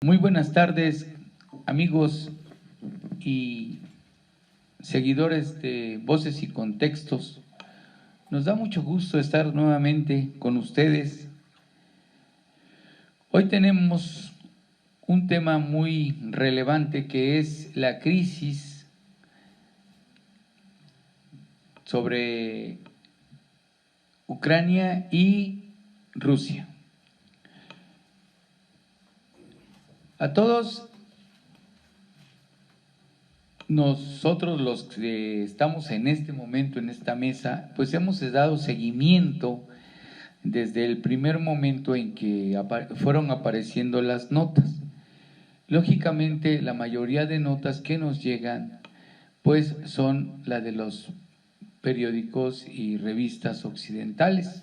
Muy buenas tardes, amigos y seguidores de Voces y Contextos. Nos da mucho gusto estar nuevamente con ustedes. Hoy tenemos un tema muy relevante que es la crisis sobre Ucrania y Rusia. A todos nosotros los que estamos en este momento en esta mesa, pues hemos dado seguimiento desde el primer momento en que fueron apareciendo las notas. Lógicamente, la mayoría de notas que nos llegan, pues son las de los periódicos y revistas occidentales.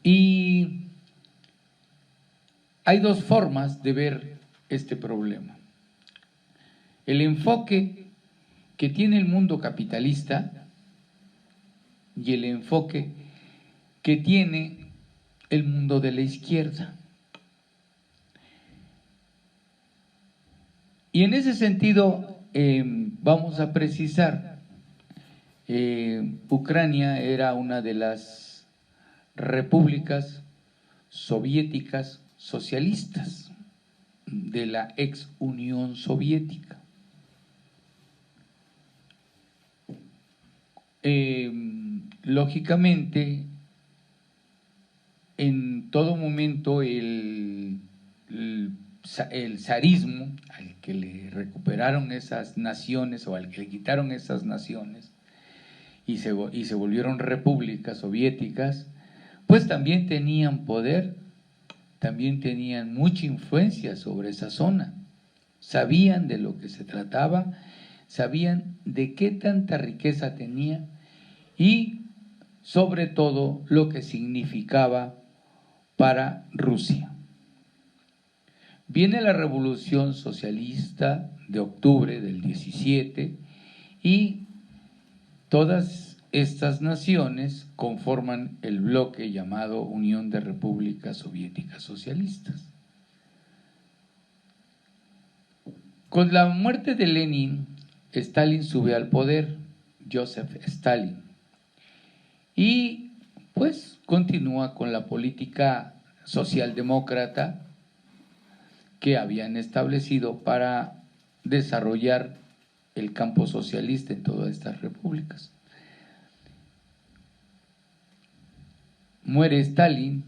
Y hay dos formas de ver este problema. El enfoque que tiene el mundo capitalista y el enfoque que tiene el mundo de la izquierda. Y en ese sentido vamos a precisar, Ucrania era una de las repúblicas soviéticas socialistas de la ex Unión Soviética. Lógicamente, en todo momento el zarismo, al que le recuperaron esas naciones o al que le quitaron esas naciones y se volvieron repúblicas soviéticas, pues también tenían poder, también tenían mucha influencia sobre esa zona, sabían de lo que se trataba, sabían de qué tanta riqueza tenía y sobre todo lo que significaba para Rusia. Viene la Revolución Socialista de octubre del 17 y todas estas naciones conforman el bloque llamado Unión de Repúblicas Soviéticas Socialistas. Con la muerte de Lenin, Stalin sube al poder, Joseph Stalin, y pues continúa con la política socialdemócrata que habían establecido para desarrollar el campo socialista en todas estas repúblicas. Muere Stalin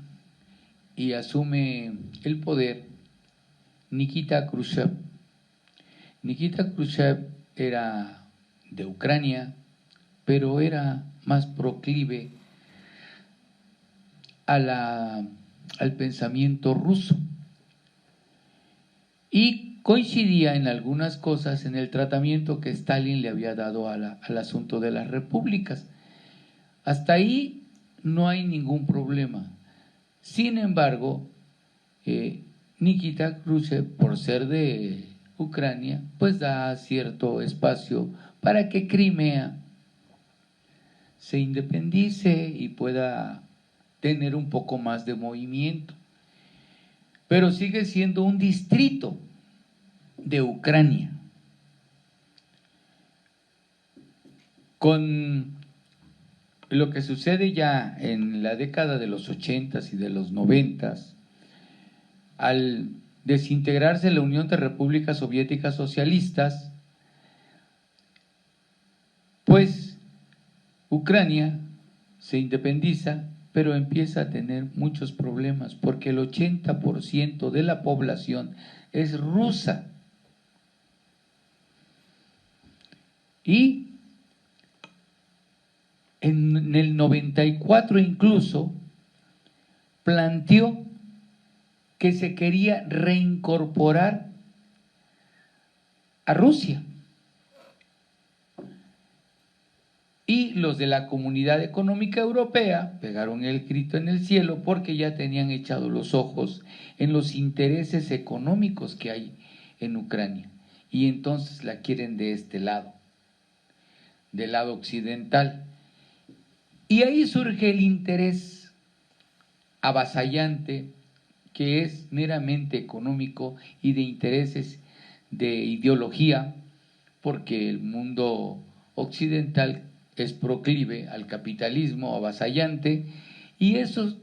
y asume el poder Nikita Khrushchev. Nikita Khrushchev era de Ucrania, pero era más proclive al pensamiento ruso y coincidía en algunas cosas en el tratamiento que Stalin le había dado al asunto de las repúblicas. Hasta ahí no hay ningún problema. Sin embargo, Nikita Khrushchev, por ser de Ucrania, pues da cierto espacio para que Crimea se independice y pueda tener un poco más de movimiento. Pero sigue siendo un distrito de Ucrania. Con lo que sucede ya en la década de los 80s y de los 90s, al desintegrarse la Unión de Repúblicas Soviéticas Socialistas, pues Ucrania se independiza, pero empieza a tener muchos problemas porque el 80% de la población es rusa. Y en el 94 incluso planteó que se quería reincorporar a Rusia. Y los de la Comunidad Económica Europea pegaron el grito en el cielo porque ya tenían echado los ojos en los intereses económicos que hay en Ucrania. Y entonces la quieren de este lado, del lado occidental. Y ahí surge el interés avasallante que es meramente económico y de intereses de ideología, porque el mundo occidental es proclive al capitalismo avasallante y eso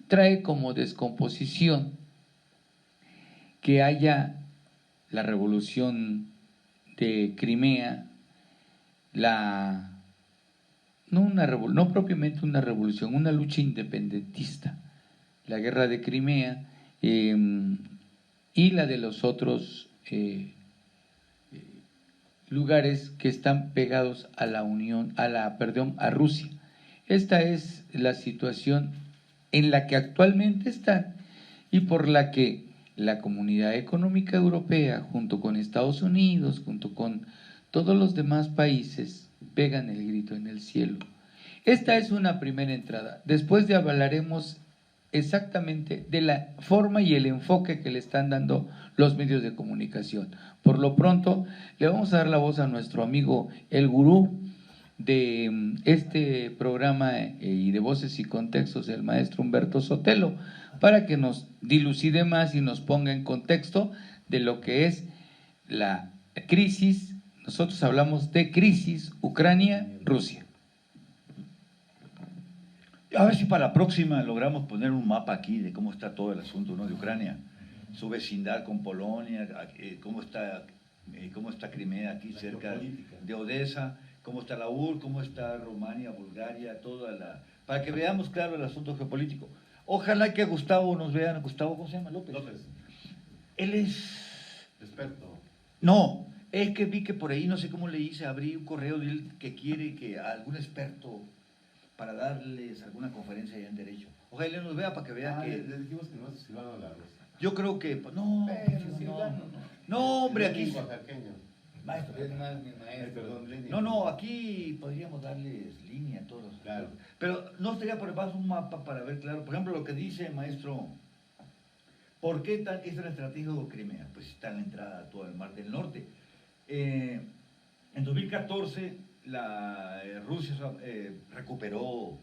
trae como descomposición que haya la revolución de Crimea, no propiamente una revolución, una lucha independentista, la guerra de Crimea y la de los otros lugares que están pegados a a Rusia. Esta es la situación en la que actualmente están y por la que la Comunidad Económica Europea, junto con Estados Unidos, junto con todos los demás países, pegan el grito en el cielo. Esta es una primera entrada. Después hablaremos exactamente de la forma y el enfoque que le están dando los medios de comunicación. Por lo pronto, le vamos a dar la voz a nuestro amigo el gurú de este programa y de Voces y Contextos, el maestro Humberto Sotelo, para que nos dilucide más y nos ponga en contexto de lo que es la crisis. Nosotros hablamos de crisis Ucrania-Rusia. A ver si para la próxima logramos poner un mapa aquí de cómo está todo el asunto, ¿no?, de Ucrania, su vecindad con Polonia, cómo está Crimea aquí cerca de Odessa, cómo está la URSS, cómo está Rumania, Bulgaria, para que veamos claro el asunto geopolítico. Ojalá que Gustavo nos vean. Gustavo, ¿cómo se llama? López. Él es experto. No, es que vi que por ahí, no sé cómo le hice, abrí un correo de él que quiere que algún experto para darles alguna conferencia allá en Derecho. Ojalá nos vea para que vea que... Le dijimos que no es Silvano La Rosa. Yo creo que... No, no, hombre, aquí... Maestro, es más mi maestro. No, aquí podríamos darles línea a todos. Claro. Pero no estaría por debajo un mapa para ver claro. Por ejemplo, lo que dice maestro, ¿por qué es tan estratégico Crimea? Pues está en la entrada a todo el Mar del Norte. En 2014 Rusia recuperó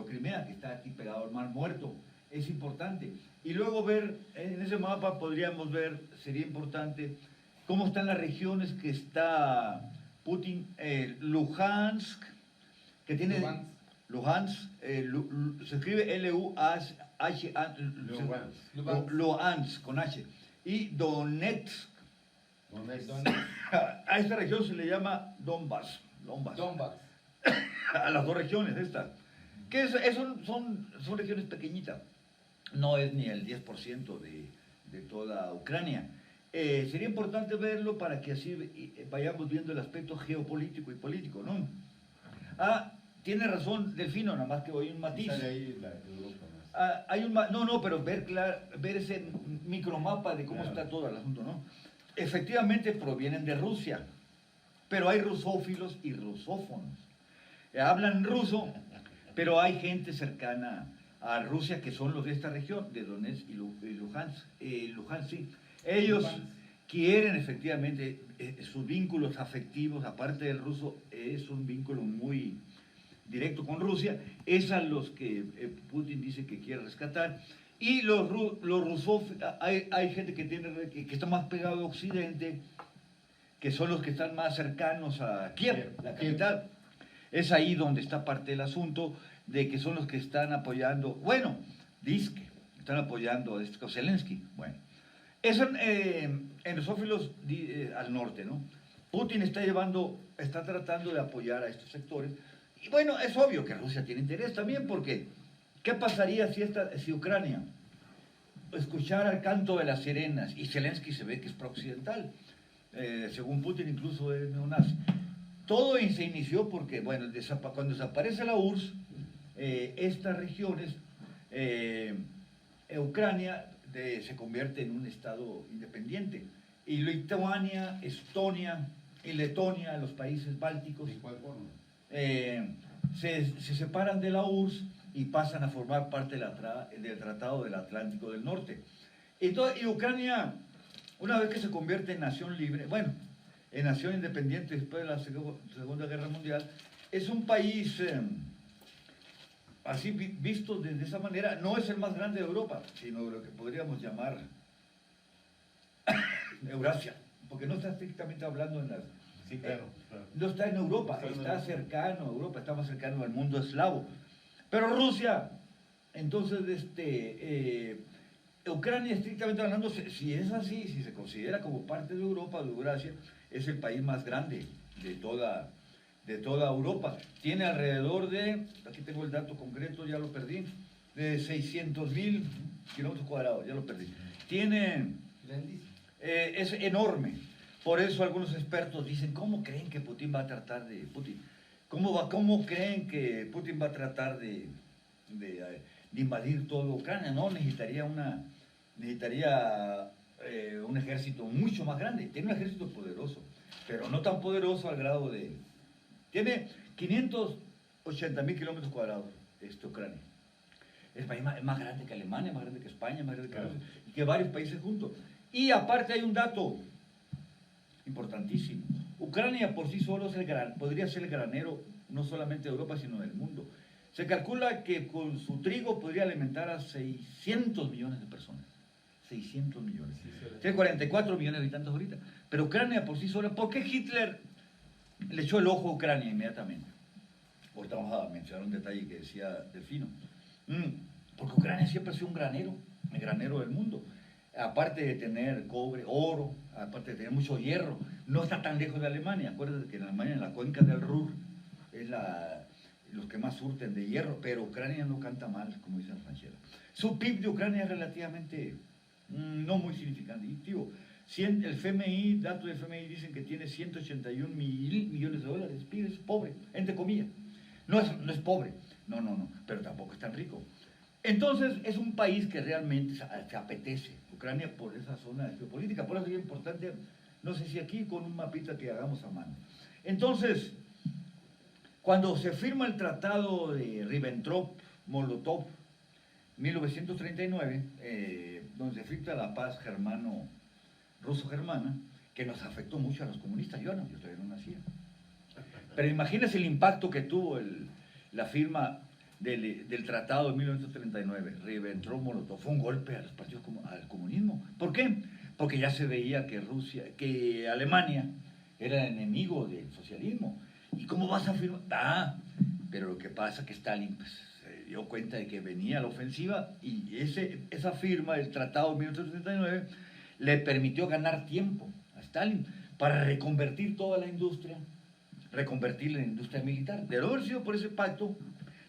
Crimea, que está aquí pegado al Mar Muerto. Es importante. Y luego ver, en ese mapa podríamos ver, sería importante, cómo están las regiones que está Putin, Luhansk, que tiene... Luhansk, se escribe L-U-H, Luhansk, con H. Y Donetsk. A esta región se le llama Donbass. A las dos regiones estas. Que son regiones pequeñitas. No es ni el 10% de toda Ucrania. Sería importante verlo para que así vayamos viendo el aspecto geopolítico y político, ¿no? Tiene razón Delfino, nada más que hoy un matiz. Pero ver ese micromapa de cómo está todo el asunto, ¿no? Efectivamente provienen de Rusia, pero hay rusófilos y rusófonos. Hablan ruso, pero hay gente cercana a Rusia que son los de esta región, de Donetsk y Luhansk, sí. Ellos quieren efectivamente sus vínculos afectivos, aparte del ruso, es un vínculo muy directo con Rusia, es a los que Putin dice que quiere rescatar. Y los rusos, hay gente que está más pegado a Occidente, que son los que están más cercanos a Kiev, la capital. Es ahí donde está parte del asunto, de que son los que están apoyando, están apoyando a Zelensky. Bueno, eso en los rusófilos al norte, ¿no? Putin está tratando de apoyar a estos sectores. Y bueno, es obvio que Rusia tiene interés también, porque ¿qué pasaría si Ucrania escuchara el canto de las sirenas? Y Zelensky se ve que es pro-occidental, según Putin incluso es neonazi. Todo se inició porque, bueno, cuando desaparece la URSS, estas regiones, Ucrania se convierte en un estado independiente. Y Lituania, Estonia y Letonia, los países bálticos, se separan de la URSS y pasan a formar parte del Tratado del Atlántico del Norte. Y Ucrania, una vez que se convierte en nación libre, en nación independiente después de la Segunda Guerra Mundial, es un país así visto de esa manera, no es el más grande de Europa, sino lo que podríamos llamar Eurasia, porque no está estrictamente hablando en las... Sí, claro, claro. No está en Europa, está cercano a Europa, está más cercano al mundo eslavo. Pero Rusia, entonces, Ucrania, estrictamente hablando, si es así, si se considera como parte de Europa, de Eurasia, es el país más grande de toda Europa. Tiene alrededor de, aquí tengo el dato concreto, ya lo perdí, de 600.000 kilómetros cuadrados, ya lo perdí. Tiene, es enorme. Por eso algunos expertos dicen, ¿cómo creen que Putin va a tratar de... ¿Cómo creen que Putin va a tratar de invadir toda Ucrania? No, necesitaría un ejército mucho más grande. Tiene un ejército poderoso, pero no tan poderoso al grado de... Tiene 580.000 kilómetros cuadrados Ucrania. Es el país más grande que Alemania, más grande que España, más grande que Rusia, y que varios países juntos. Y aparte hay un dato importantísimo. Ucrania por sí solo podría ser el granero no solamente de Europa, sino del mundo. Se calcula que con su trigo podría alimentar a 600 millones de personas. 600 millones. Tiene 44 millones de habitantes ahorita. Pero Ucrania por sí sola, ¿por qué Hitler le echó el ojo a Ucrania inmediatamente? Ahorita vamos a mencionar un detalle que decía Delfino. Porque Ucrania siempre ha sido un granero, el granero del mundo. Aparte de tener cobre, oro, aparte de tener mucho hierro, no está tan lejos de Alemania. Acuérdate que en Alemania, en la cuenca del Ruhr, es los que más surten de hierro, pero Ucrania no canta mal, como dice la ranchera. Su PIB de Ucrania es relativamente no muy significativo. El FMI, datos del FMI dicen que tiene 181 mil millones de dólares. PIB es pobre, entre comillas. No es pobre, no, pero tampoco es tan rico. Entonces es un país que realmente se apetece, Ucrania, por esa zona geopolítica. Por eso es importante, no sé si aquí con un mapita que hagamos a mano. Entonces, cuando se firma el tratado de Ribbentrop-Molotov, 1939, donde se firma la paz ruso-germana, que nos afectó mucho a los comunistas. Yo todavía no nacía. Pero imagínense el impacto que tuvo la firma del tratado de 1939, Ribbentrop-Molotov. Fue un golpe a los partidos, al comunismo. ¿Por qué? Porque ya se veía que Alemania era el enemigo del socialismo. ¿Y cómo vas a firmar? Pero lo que pasa es que Stalin se dio cuenta de que venía la ofensiva, y esa firma del tratado de 1939 le permitió ganar tiempo a Stalin para reconvertir toda la industria, reconvertirla en industria militar. De no haber sido por ese pacto,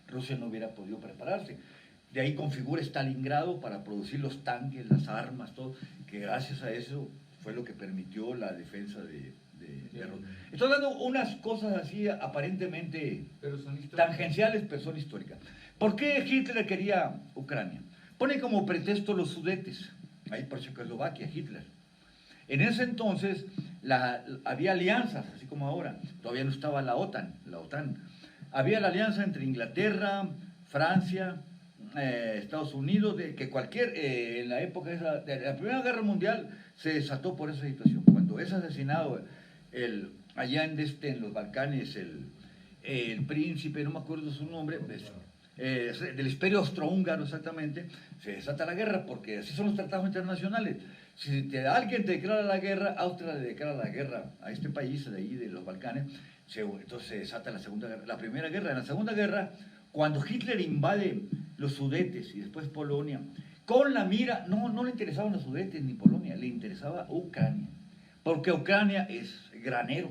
Rusia no hubiera podido prepararse. De ahí configura Stalingrado para producir los tanques, las armas, todo, que gracias a eso fue lo que permitió la defensa de Rusia. Estoy dando unas cosas así aparentemente tangenciales, pero son históricas. ¿Por qué Hitler quería Ucrania? Pone como pretexto los Sudetes, ahí por Checoslovaquia, Hitler. En ese entonces había alianzas, así como ahora, todavía no estaba la OTAN. Había la alianza entre Inglaterra, Francia, Estados Unidos, en la época de la Primera Guerra Mundial se desató por esa situación. Cuando es asesinado allá en los Balcanes el príncipe, no me acuerdo su nombre, del Imperio Austrohúngaro exactamente, se desata la guerra, porque así son los tratados internacionales. Si alguien te declara la guerra, Austria le declara la guerra a este país de ahí, de los Balcanes, entonces se desata la Primera Guerra. En la Segunda Guerra, cuando Hitler invade los Sudetes y después Polonia, con la mira, no le interesaban los Sudetes ni Polonia, le interesaba Ucrania, porque Ucrania es granero,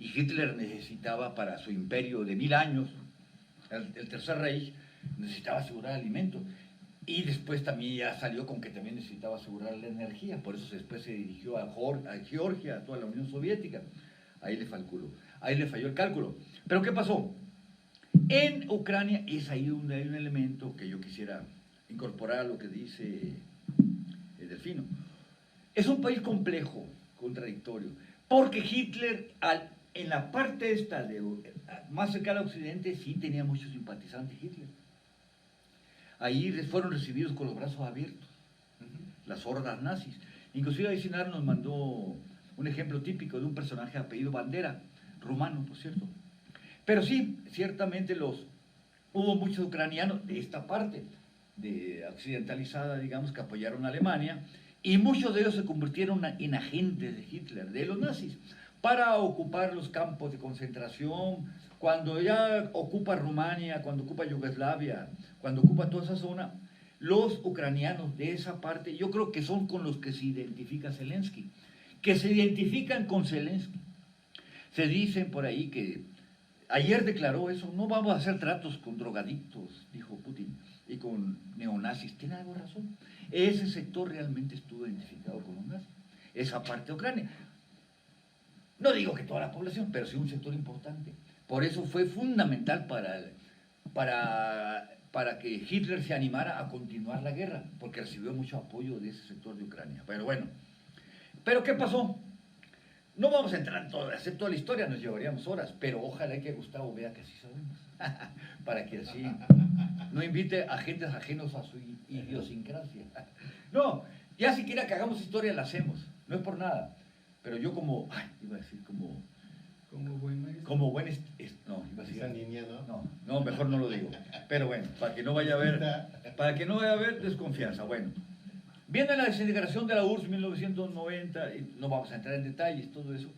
y Hitler necesitaba para su imperio de 1000 años, el Tercer Reich, necesitaba asegurar alimentos. Y después también ya salió con que también necesitaba asegurar la energía, por eso después se dirigió a Georgia, a toda la Unión Soviética. Ahí le falló el cálculo. Pero ¿qué pasó? En Ucrania es ahí donde hay un elemento que yo quisiera incorporar a lo que dice el Delfino. Es un país complejo, contradictorio, porque Hitler en la parte más cercana al occidente sí tenía muchos simpatizantes Hitler. Ahí fueron recibidos con los brazos abiertos, las hordas nazis. Inclusive Aysenar nos mandó un ejemplo típico de un personaje de apellido Bandera, rumano, por cierto. Pero sí, ciertamente los hubo muchos ucranianos de esta parte, de occidentalizada, digamos, que apoyaron a Alemania, y muchos de ellos se convirtieron en agentes de Hitler, de los nazis, para ocupar los campos de concentración. Cuando ya ocupa Rumania, cuando ocupa Yugoslavia, cuando ocupa toda esa zona, los ucranianos de esa parte, yo creo que son con los que se identifica Zelensky, que se identifican con Zelensky. Se dicen por ahí que ayer declaró eso: no vamos a hacer tratos con drogadictos, dijo Putin, y con neonazis. Tiene algo de razón. Ese sector realmente estuvo identificado con los nazis, esa parte de Ucrania. No digo que toda la población, pero sí un sector importante. Por eso fue fundamental para que Hitler se animara a continuar la guerra, porque recibió mucho apoyo de ese sector de Ucrania. Pero bueno, ¿pero qué pasó? No vamos a entrar en todo, hacer toda la historia, nos llevaríamos horas, pero ojalá que Gustavo vea que así sabemos, para que así no invite a agentes ajenos a su idiosincrasia. No, ya si quiera que hagamos historia la hacemos, no es por nada, pero yo como, iba a decir como buen maestro. Como buen, no, iba a decir, Esa niña, ¿no? No, mejor no lo digo, pero bueno, para que no vaya a haber desconfianza. Bueno, viene la desintegración de la URSS en 1990, y no vamos a entrar en detalles, todo eso,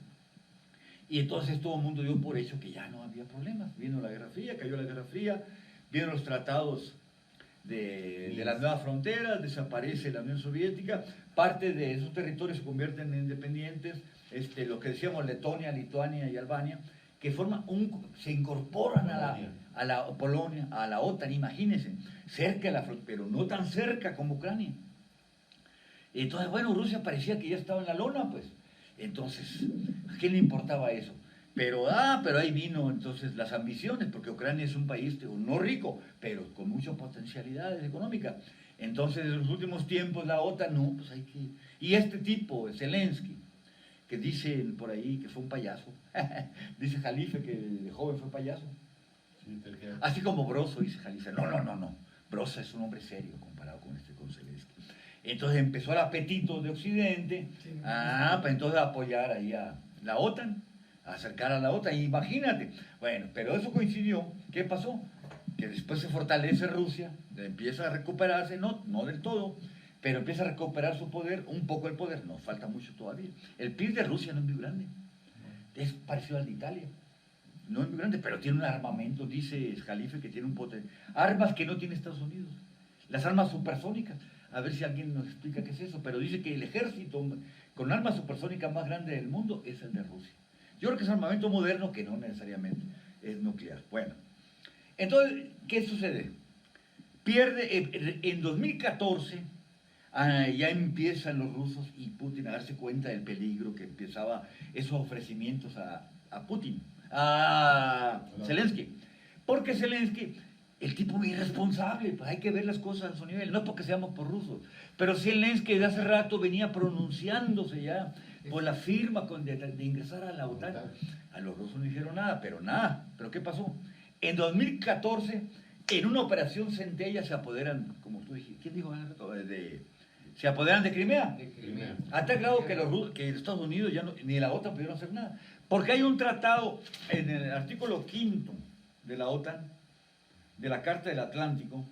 y entonces todo el mundo dio por hecho que ya no había problemas. Vino la Guerra Fría, cayó la Guerra Fría, vienen los tratados de las nuevas fronteras, desaparece la Unión Soviética, parte de esos territorios se convierten en independientes, lo que decíamos Letonia, Lituania y Albania, que se incorporan a la Polonia, a la OTAN, imagínense, cerca de la frontera, pero no tan cerca como Ucrania. Entonces, bueno, Rusia parecía que ya estaba en la lona, pues. Entonces, ¿a quién le importaba eso? Pero ahí vino entonces las ambiciones, porque Ucrania es un país no rico, pero con muchas potencialidades económicas. Entonces, en los últimos tiempos, la OTAN, no, pues hay que... Y este tipo, Zelensky, que dicen por ahí que fue un payaso, dice Jalife que de joven fue payaso. Sí, Así como Broso, dice Jalife, no, Broso es un hombre serio comparado con Zelensky. Entonces empezó el apetito de Occidente, para entonces apoyar ahí a la OTAN, a acercar a la OTAN, imagínate. Bueno, pero eso coincidió, ¿qué pasó? Que después se fortalece Rusia, empieza a recuperarse, no del todo, pero empieza a recuperar su poder, un poco el poder, no falta mucho todavía. El PIB de Rusia no es muy grande, es parecido al de Italia, no es muy grande, pero tiene un armamento, dice Jalife, que tiene un potencial, armas que no tiene Estados Unidos, las armas supersónicas. A ver si alguien nos explica qué es eso, pero dice que el ejército con armas supersónicas más grande del mundo es el de Rusia. Yo creo que es armamento moderno, que no necesariamente es nuclear. Bueno, entonces, ¿qué sucede? Pierde en 2014, ya empiezan los rusos y Putin a darse cuenta del peligro que empezaba esos ofrecimientos a Putin, a Zelensky. Porque Zelensky, el tipo muy irresponsable, pues hay que ver las cosas a su nivel, no es porque seamos por rusos, pero Zelensky de hace rato venía pronunciándose ya por la firma de ingresar a la OTAN. A los rusos no dijeron nada, pero ¿qué pasó? En 2014, en una operación Centella se apoderan, como tú dijiste, ¿quién dijo? Se apoderan de Crimea. A tal grado que Estados Unidos ya ni la OTAN pudieron hacer nada. Porque hay un tratado en el artículo 5 de la OTAN, de la Carta del Atlántico,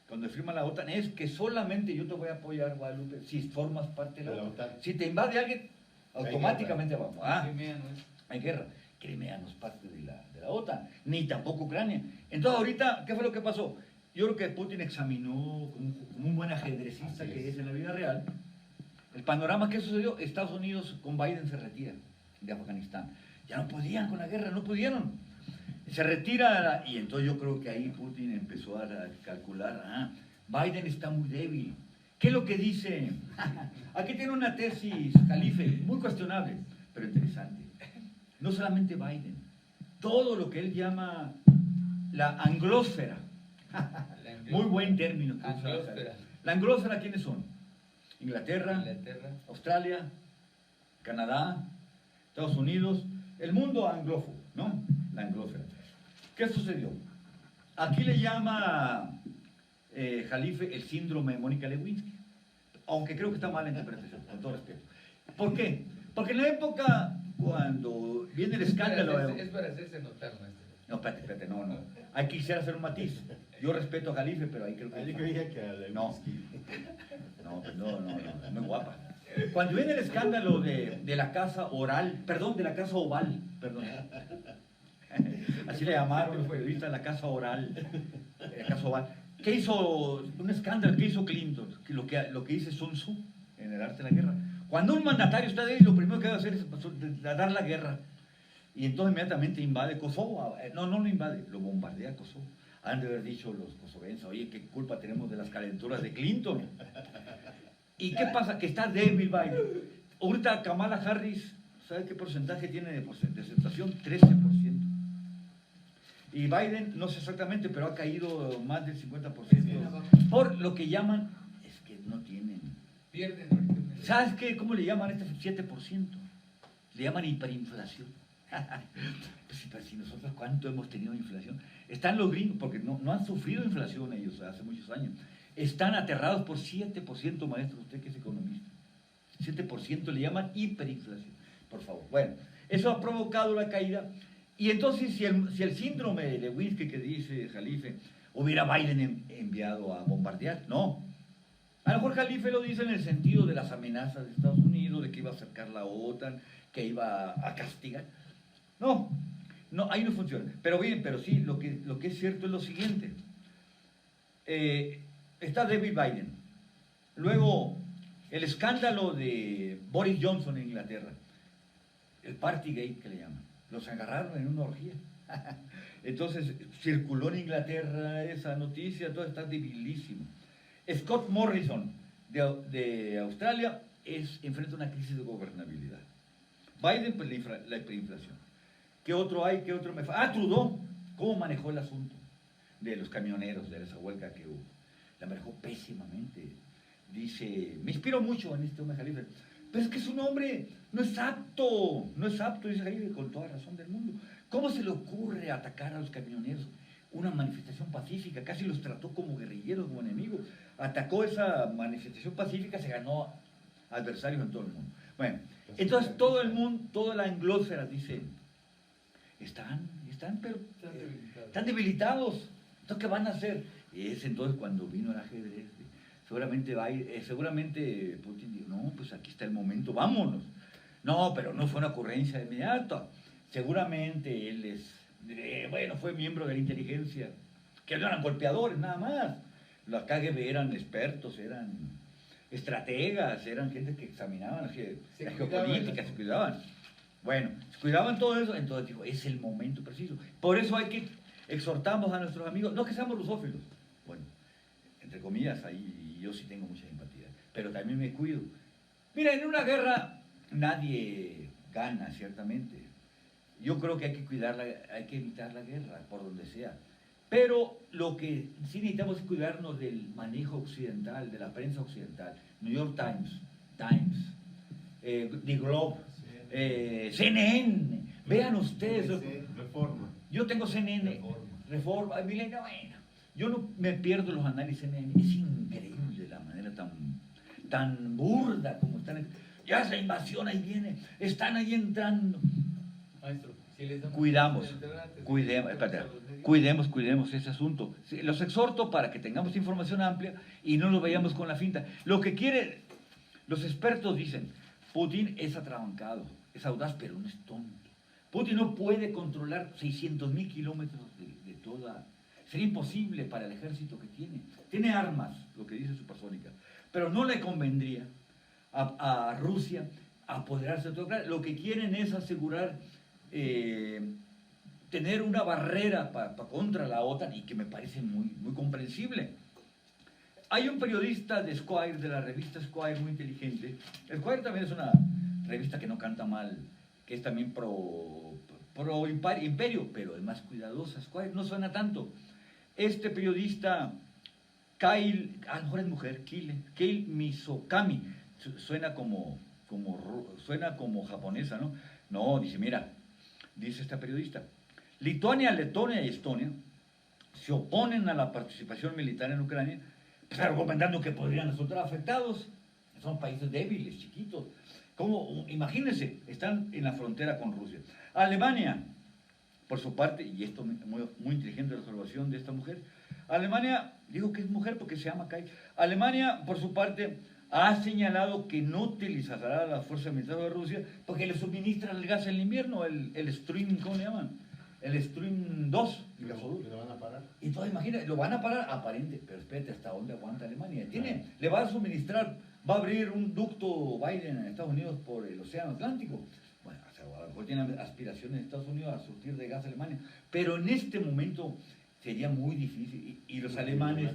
cuando firma la OTAN, es que solamente yo te voy a apoyar, Guadalupe, si formas parte de la OTAN. Si te invade alguien, automáticamente vamos. Crimea no es. Hay guerra. Crimea no es parte de la OTAN, ni tampoco Ucrania. Entonces ahorita, ¿qué fue lo que pasó? Yo creo que Putin examinó, como un buen ajedrecista que es en la vida real, el panorama que sucedió. Estados Unidos con Biden se retira de Afganistán. Ya no podían con la guerra, no pudieron. Se retira, y entonces yo creo que ahí Putin empezó a calcular, Biden está muy débil. ¿Qué es lo que dice? Aquí tiene una tesis, Jalife, muy cuestionable, pero interesante. No solamente Biden, todo lo que él llama la anglósfera. Muy buen término. La anglósfera, ¿quiénes son? Inglaterra, Australia, Canadá, Estados Unidos, el mundo anglófono, ¿no? La anglósfera. ¿Qué sucedió? Aquí le llama Jalife el síndrome de Mónica Lewinsky, aunque creo que está mal la interpretación, con todo respeto. ¿Por qué? Porque en la época cuando viene el escándalo... Es para hacerse notar, maestro. No, espérate, no. Hay que quisiera hacer un matiz. Yo respeto a Jalife, pero ahí creo que... Yo creía que a la No. whisky. No, muy guapa. Cuando viene el escándalo de la casa oral, perdón, de la casa oval, perdón. Así le llamaron los periodistas, la casa oral, la casa oval. ¿Qué hizo? Un escándalo, ¿qué hizo Clinton? Lo que dice Sun Tzu en el arte de la guerra. Cuando un mandatario está de ahí, lo primero que debe hacer es dar la guerra. Y entonces inmediatamente invade Kosovo. No lo invade, lo bombardea Kosovo. Han de haber dicho los kosovenses, oye, ¿qué culpa tenemos de las calenturas de Clinton? ¿Y qué pasa? Que está débil Biden. Ahorita Kamala Harris, ¿sabe qué porcentaje tiene de aceptación? 13%. Y Biden, no sé exactamente, pero ha caído más del 50%. Por lo que llaman, es que no tienen. Pierden. ¿Sabes qué? ¿Cómo le llaman a este 7%? Le llaman hiperinflación. Pues sí, pero si nosotros cuánto hemos tenido inflación. Están los gringos, porque no han sufrido inflación ellos hace muchos años. Están aterrados por 7%, maestro, usted que es economista. 7% le llaman hiperinflación, por favor. Bueno, eso ha provocado la caída. Y entonces, si el síndrome de Lewinsky que dice Jalife, hubiera Biden enviado a bombardear, no. A lo mejor Jalife lo dice en el sentido de las amenazas de Estados Unidos, de que iba a acercar la OTAN, que iba a castigar. No, ahí no funciona. Pero bien, pero sí, lo que es cierto es lo siguiente. Está David Biden. Luego, el escándalo de Boris Johnson en Inglaterra. El Partygate que le llaman. Los agarraron en una orgía. Entonces, circuló en Inglaterra esa noticia, todo está debilísimo. Scott Morrison, de Australia, enfrenta una crisis de gobernabilidad. Biden, pues la hiperinflación. ¿Qué otro hay? ¿Qué otro me falta? Trudeau, ¿cómo manejó el asunto de los camioneros, de esa huelga que hubo? La manejó pésimamente. Dice, me inspiro mucho en este hombre Jalife, pero es que su nombre no es apto, dice Jalife con toda razón del mundo. ¿Cómo se le ocurre atacar a los camioneros? Una manifestación pacífica, casi los trató como guerrilleros, como enemigos. Atacó esa manifestación pacífica, se ganó adversarios en todo el mundo. Bueno, entonces todo el mundo, toda la anglósfera dice, están debilitados. Entonces, ¿qué van a hacer? Y es entonces cuando vino el ajedrez. Seguramente Putin dijo, no, pues aquí está el momento, vámonos. No, pero no fue una ocurrencia de inmediato. Seguramente él fue miembro de la inteligencia, que no eran golpeadores, nada más. Los KGB eran expertos, eran estrategas, eran gente que examinaban la geopolítica, se cuidaban. Bueno, se cuidaban todo eso, entonces digo, es el momento preciso. Por eso exhortamos a nuestros amigos, no que seamos rusófilos, bueno, entre comillas, ahí yo sí tengo mucha empatía, pero también me cuido. Mira, en una guerra nadie gana, ciertamente. Yo creo que hay que cuidarla, hay que evitar la guerra, por donde sea. Pero lo que sí necesitamos es cuidarnos del manejo occidental, de la prensa occidental. New York Times, The Globe, CNN. Vean ustedes. Reforma. Yo tengo CNN, Reforma, Milenio, bueno. Yo no me pierdo los análisis CNN. Es increíble la manera tan burda como están. Ya es la invasión, ahí viene. Están ahí entrando. Maestro, si les damos cuidemos ese asunto. Los exhorto para que tengamos información amplia y no lo vayamos con la finta. Lo que quiere, los expertos dicen, Putin es atrabancado, es audaz, pero no es tonto. Putin no puede controlar 600.000 kilómetros de toda... Sería imposible para el ejército que tiene. Tiene armas, lo que dice Supersónica, pero no le convendría a Rusia apoderarse de todo. Lo que quieren es asegurar... tener una barrera contra la OTAN y que me parece muy comprensible. Hay un periodista de Esquire, de la revista Esquire, muy inteligente. Esquire también es una revista que no canta mal, que es también pro imperio, pero es más cuidadosa. Esquire no suena tanto. Este periodista, Kyle, a lo mejor es mujer, Kyle Misokami, suena como japonesa, ¿no? No, dice, mira, dice esta periodista, Lituania, Letonia y Estonia se oponen a la participación militar en Ucrania, pues, argumentando que podrían resultar afectados. Son países débiles, chiquitos. Imagínense, están en la frontera con Rusia. Alemania por su parte, y esto muy inteligente la observación de esta mujer, Alemania, digo que es mujer porque se llama Kai, Alemania, por su parte, ha señalado que no utilizará las fuerzas militares de Rusia porque le suministra el gas en el invierno, el Stream, ¿cómo le llaman? El Stream 2. ¿Y lo van a parar? Y todo, imagínate, lo van a parar aparente, pero espérate, ¿hasta dónde aguanta Alemania? Le va a suministrar, va a abrir un ducto Biden en Estados Unidos por el Océano Atlántico. Bueno, o sea, a lo mejor tiene aspiraciones en Estados Unidos a surtir de gas a Alemania, pero en este momento sería muy difícil. Y los alemanes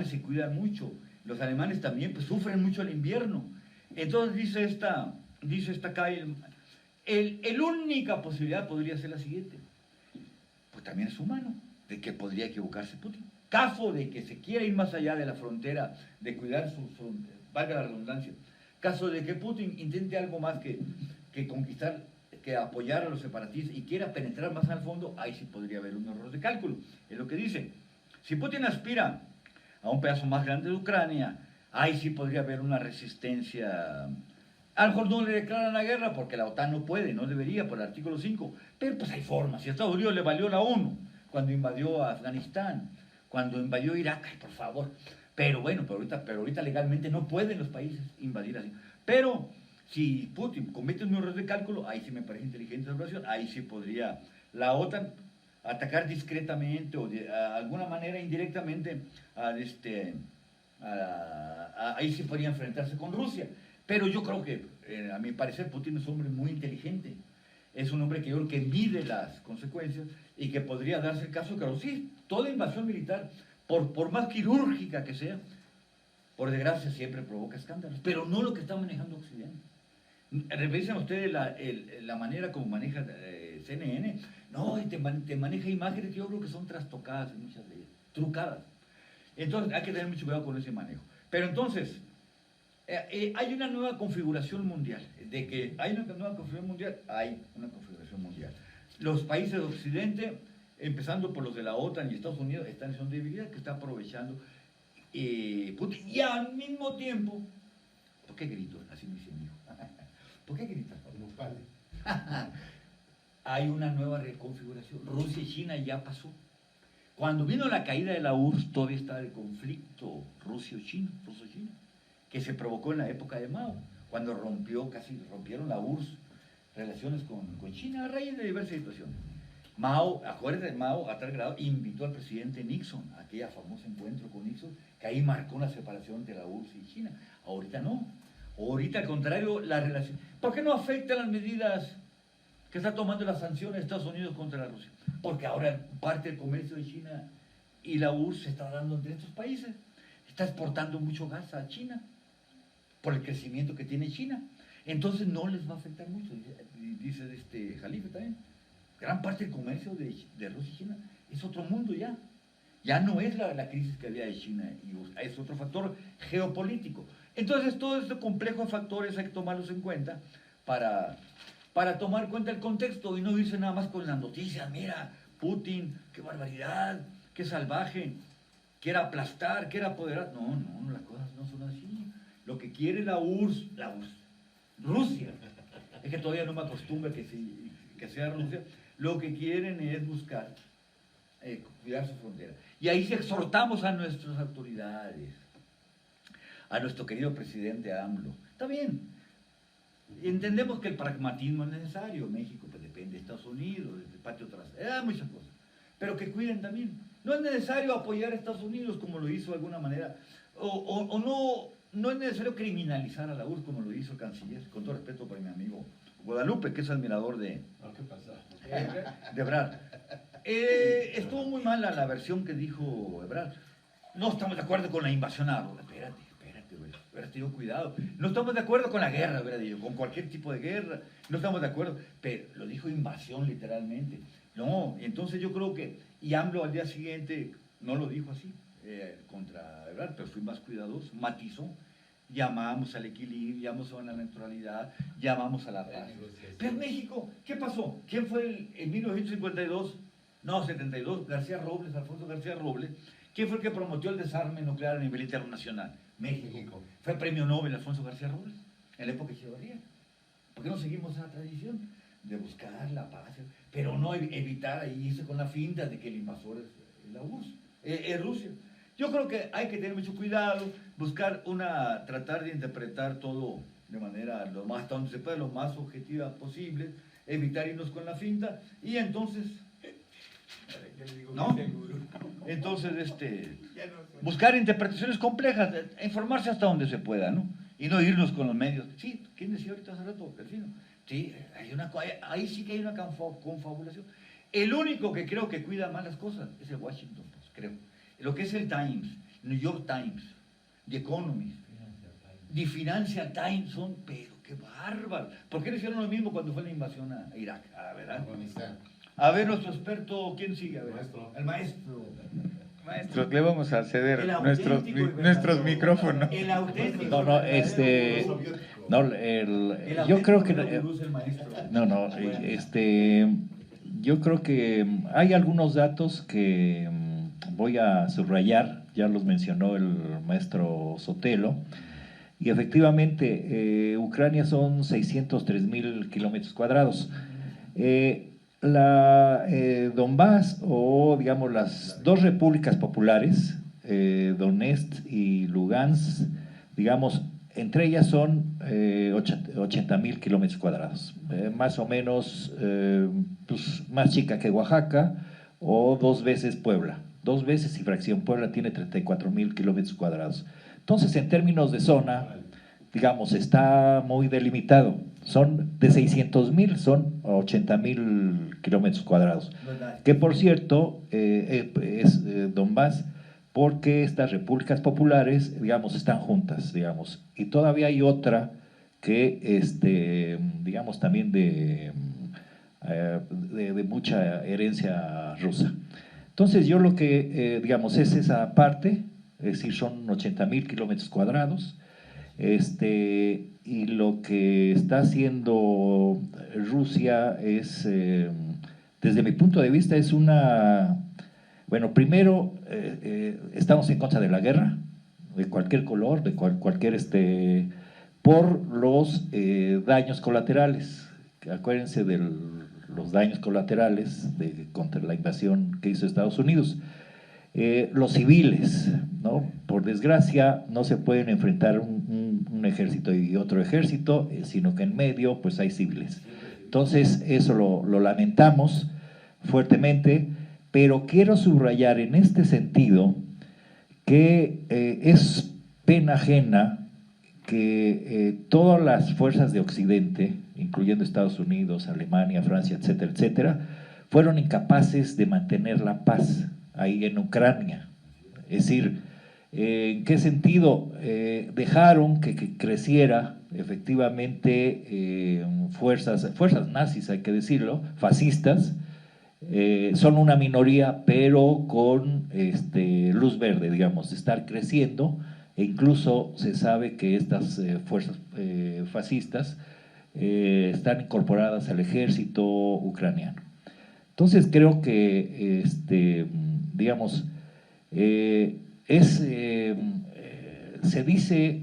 se cuidan mucho. Los alemanes también pues, sufren mucho el invierno. Entonces dice esta Kai, el única posibilidad podría ser la siguiente. Pues también es humano, de que podría equivocarse Putin. Caso de que se quiera ir más allá de la frontera, de cuidar valga la redundancia, caso de que Putin intente algo más que conquistar, que apoyar a los separatistas y quiera penetrar más al fondo, ahí sí podría haber un error de cálculo. Es lo que dice. Si Putin aspira a un pedazo más grande de Ucrania, ahí sí podría haber una resistencia. A lo mejor no le declaran la guerra porque la OTAN no puede, no debería por el artículo 5, pero pues hay formas. Si a Estados Unidos le valió la ONU cuando invadió a Afganistán, cuando invadió Irak, ay, por favor. Pero bueno, pero ahorita legalmente no pueden los países invadir así. Pero si Putin comete un error de cálculo, ahí sí me parece inteligente la operación, ahí sí podría la OTAN atacar discretamente o de alguna manera indirectamente ahí sí podría enfrentarse con Rusia. Pero yo creo que, a mi parecer, Putin es un hombre muy inteligente. Es un hombre que yo creo que mide las consecuencias y que podría darse el caso que sí, toda invasión militar, por más quirúrgica que sea, por desgracia siempre provoca escándalos, pero no lo que está manejando Occidente. Revisen ustedes la manera como maneja CNN. No, y te maneja imágenes que yo creo que son trastocadas, muchas de ellas, trucadas. Entonces hay que tener mucho cuidado con ese manejo. Pero entonces, hay una nueva configuración mundial. De que hay una nueva configuración mundial, hay una configuración mundial. Los países de Occidente, empezando por los de la OTAN y Estados Unidos, están en son de debilidad que está aprovechando Putin. Y al mismo tiempo, ¿por qué grito? Así me dice mi hijo. ¿Por qué gritas? Hay una nueva reconfiguración. Rusia y China ya pasó. Cuando vino la caída de la URSS, todavía estaba el conflicto ruso-chino, que se provocó en la época de Mao, cuando casi rompieron la URSS relaciones con China a raíz de diversas situaciones. Mao, acuérdense de Mao, a tal grado, invitó al presidente Nixon a aquel famoso encuentro con Nixon, que ahí marcó una separación entre la URSS y China. Ahorita no. Ahorita, al contrario, la relación. ¿Por qué no afectan las medidas que está tomando las sanciones de Estados Unidos contra la Rusia? Porque ahora parte del comercio de China y la URSS se está dando entre estos países. Está exportando mucho gas a China por el crecimiento que tiene China. Entonces no les va a afectar mucho, dice Jalife también. Gran parte del comercio de Rusia y China es otro mundo ya. Ya no es la crisis que había de China y USA, es otro factor geopolítico. Entonces todo este complejo de factores hay que tomarlos en cuenta para tomar en cuenta el contexto y no irse nada más con las noticias. Mira, Putin, qué barbaridad, qué salvaje, quiere aplastar, quiere apoderar. No, las cosas no son así. Lo que quiere la URSS, Rusia, es que todavía no me acostumbro que sea Rusia, lo que quieren es buscar cuidar su frontera. Y ahí sí exhortamos a nuestras autoridades, a nuestro querido presidente AMLO. Está bien, entendemos que el pragmatismo es necesario. México pues depende de Estados Unidos, del patio trasero, muchas cosas, pero que cuiden también. No es necesario apoyar a Estados Unidos como lo hizo de alguna manera, no es necesario criminalizar a la URSS como lo hizo el canciller, con todo respeto para mi amigo Guadalupe, que es admirador de Ebrard. Estuvo muy mala la versión que dijo Ebrard. No estamos de acuerdo con la invasión a Rusia. Espérate, yo cuidado. No estamos de acuerdo con la guerra, con cualquier tipo de guerra. No estamos de acuerdo, pero lo dijo invasión literalmente. No, entonces yo creo que, y AMLO al día siguiente no lo dijo así, contra Ebrard, pero fui más cuidadoso, matizó. Llamamos al equilibrio, llamamos a la neutralidad, llamamos a la paz. Pero en México, ¿qué pasó? ¿Quién fue en 1952? No, 72, Alfonso García Robles. ¿Quién fue el que prometió el desarme nuclear a nivel internacional? México. Fue premio Nobel Alfonso García Robles, en la época de Echeverría. ¿Por qué no seguimos esa tradición? de buscar la paz, pero no evitar ahí irse con la finta de que el invasor es la URSS, es Rusia. Yo creo que hay que tener mucho cuidado, tratar de interpretar todo de manera lo más, hasta donde se pueda, lo más objetiva posible, evitar irnos con la finta, y entonces, ¿no? Entonces, buscar interpretaciones complejas, informarse hasta donde se pueda, ¿no? Y no irnos con los medios. Sí, ¿quién decía ahorita hace rato? Delfino. Sí, ahí sí que hay una confabulación. El único que creo que cuida más las cosas es el Washington Post, creo. Lo que es el Times, New York Times, The Economist, The Financial Times son, pero qué bárbaro. ¿Por qué no hicieron lo mismo cuando fue la invasión a Irak? ¿Verdad? A ver, nuestro experto, ¿quién sigue? A ver. El maestro. Maestro, le vamos a ceder nuestros micrófonos. El auténtico. Yo creo que yo creo que hay algunos datos que voy a subrayar, ya los mencionó el maestro Sotelo, y efectivamente Ucrania son 603.000 kilómetros cuadrados. Donbass, o digamos las dos repúblicas populares, Donetsk y Lugansk, digamos, entre ellas son 80.000 kilómetros cuadrados, más o menos pues, más chica que Oaxaca, o 2 veces Puebla, 2 veces y fracción. Puebla tiene 34.000 kilómetros cuadrados. Entonces, en términos de zona, digamos, está muy delimitado. Son de 600.000, son 80.000 kilómetros cuadrados. Que por cierto, es Donbass, porque estas repúblicas populares, digamos, están juntas, digamos. Y todavía hay otra que, digamos, también de mucha herencia rusa. Entonces, yo lo que, digamos, es esa parte, es decir, son 80.000 kilómetros cuadrados. Y lo que está haciendo Rusia es, desde mi punto de vista, es una... Bueno, primero, estamos en contra de la guerra, de cualquier color, de cualquier... por los daños colaterales. Acuérdense de los daños colaterales contra la invasión que hizo Estados Unidos. Los civiles, ¿no? Por desgracia, no se pueden enfrentar un ejército y otro ejército, sino que en medio pues hay civiles. Entonces, eso lo lamentamos fuertemente, pero quiero subrayar en este sentido que es pena ajena que todas las fuerzas de Occidente, incluyendo Estados Unidos, Alemania, Francia, etcétera, etcétera, fueron incapaces de mantener la paz ahí en Ucrania. Es decir, ¿en qué sentido? Dejaron que creciera efectivamente fuerzas nazis, hay que decirlo, fascistas. Son una minoría, pero con luz verde, digamos, estar creciendo, e incluso se sabe que estas fuerzas fascistas están incorporadas al ejército ucraniano. Entonces creo que, digamos, se dice,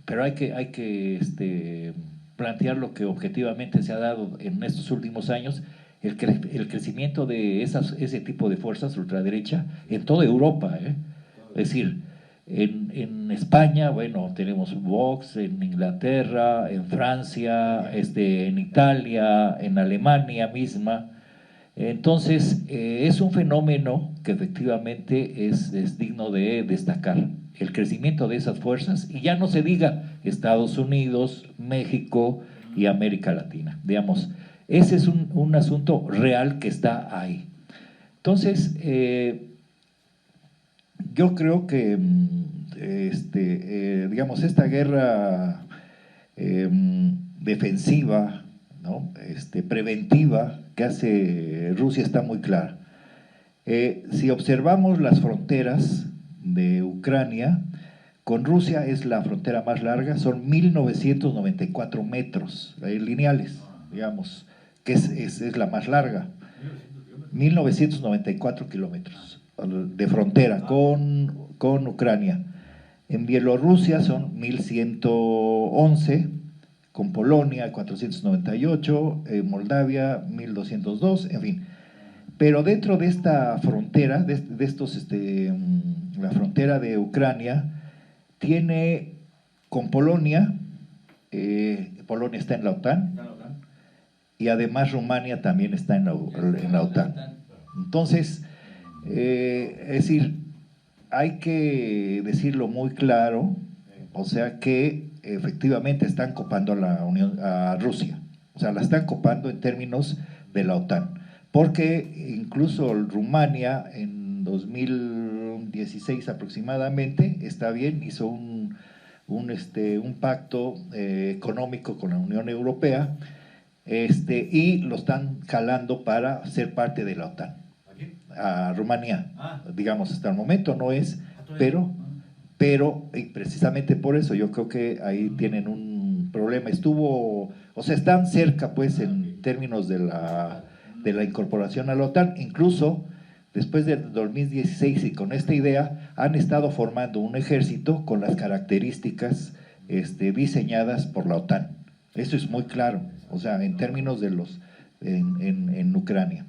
pero hay que plantear lo que objetivamente se ha dado en estos últimos años, el crecimiento de ese tipo de fuerzas ultraderecha en toda Europa, Es decir, en España, bueno, tenemos Vox, en Inglaterra, en Francia, en Italia, en Alemania misma. Entonces, es un fenómeno que efectivamente es digno de destacar, el crecimiento de esas fuerzas, y ya no se diga Estados Unidos, México y América Latina, digamos. Ese es un asunto real que está ahí. Entonces, yo creo que, digamos, esta guerra defensiva, ¿no? Preventiva que hace Rusia está muy clara. Si observamos las fronteras de Ucrania, con Rusia es la frontera más larga, son 1994 metros lineales, digamos, que es la más larga. 1994 kilómetros de frontera con Ucrania. En Bielorrusia son 1111, con Polonia 498, Moldavia 1202, en fin. Pero dentro de esta frontera, la frontera de Ucrania, tiene con Polonia, Polonia está en la OTAN, y además Rumania también está en la OTAN. Entonces, es decir, hay que decirlo muy claro, o sea que efectivamente están copando a Rusia, o sea, la están copando en términos de la OTAN, porque incluso Rumania en 2016 aproximadamente, está bien, hizo un pacto económico con la Unión Europea, y lo están jalando para ser parte de la OTAN. A Rumanía, digamos, hasta el momento no es, pero y precisamente por eso yo creo que ahí tienen un problema. O sea, están cerca, pues, en términos de la incorporación a la OTAN, incluso después del 2016 y con esta idea, han estado formando un ejército con las características diseñadas por la OTAN. Eso es muy claro, o sea, en términos de en Ucrania.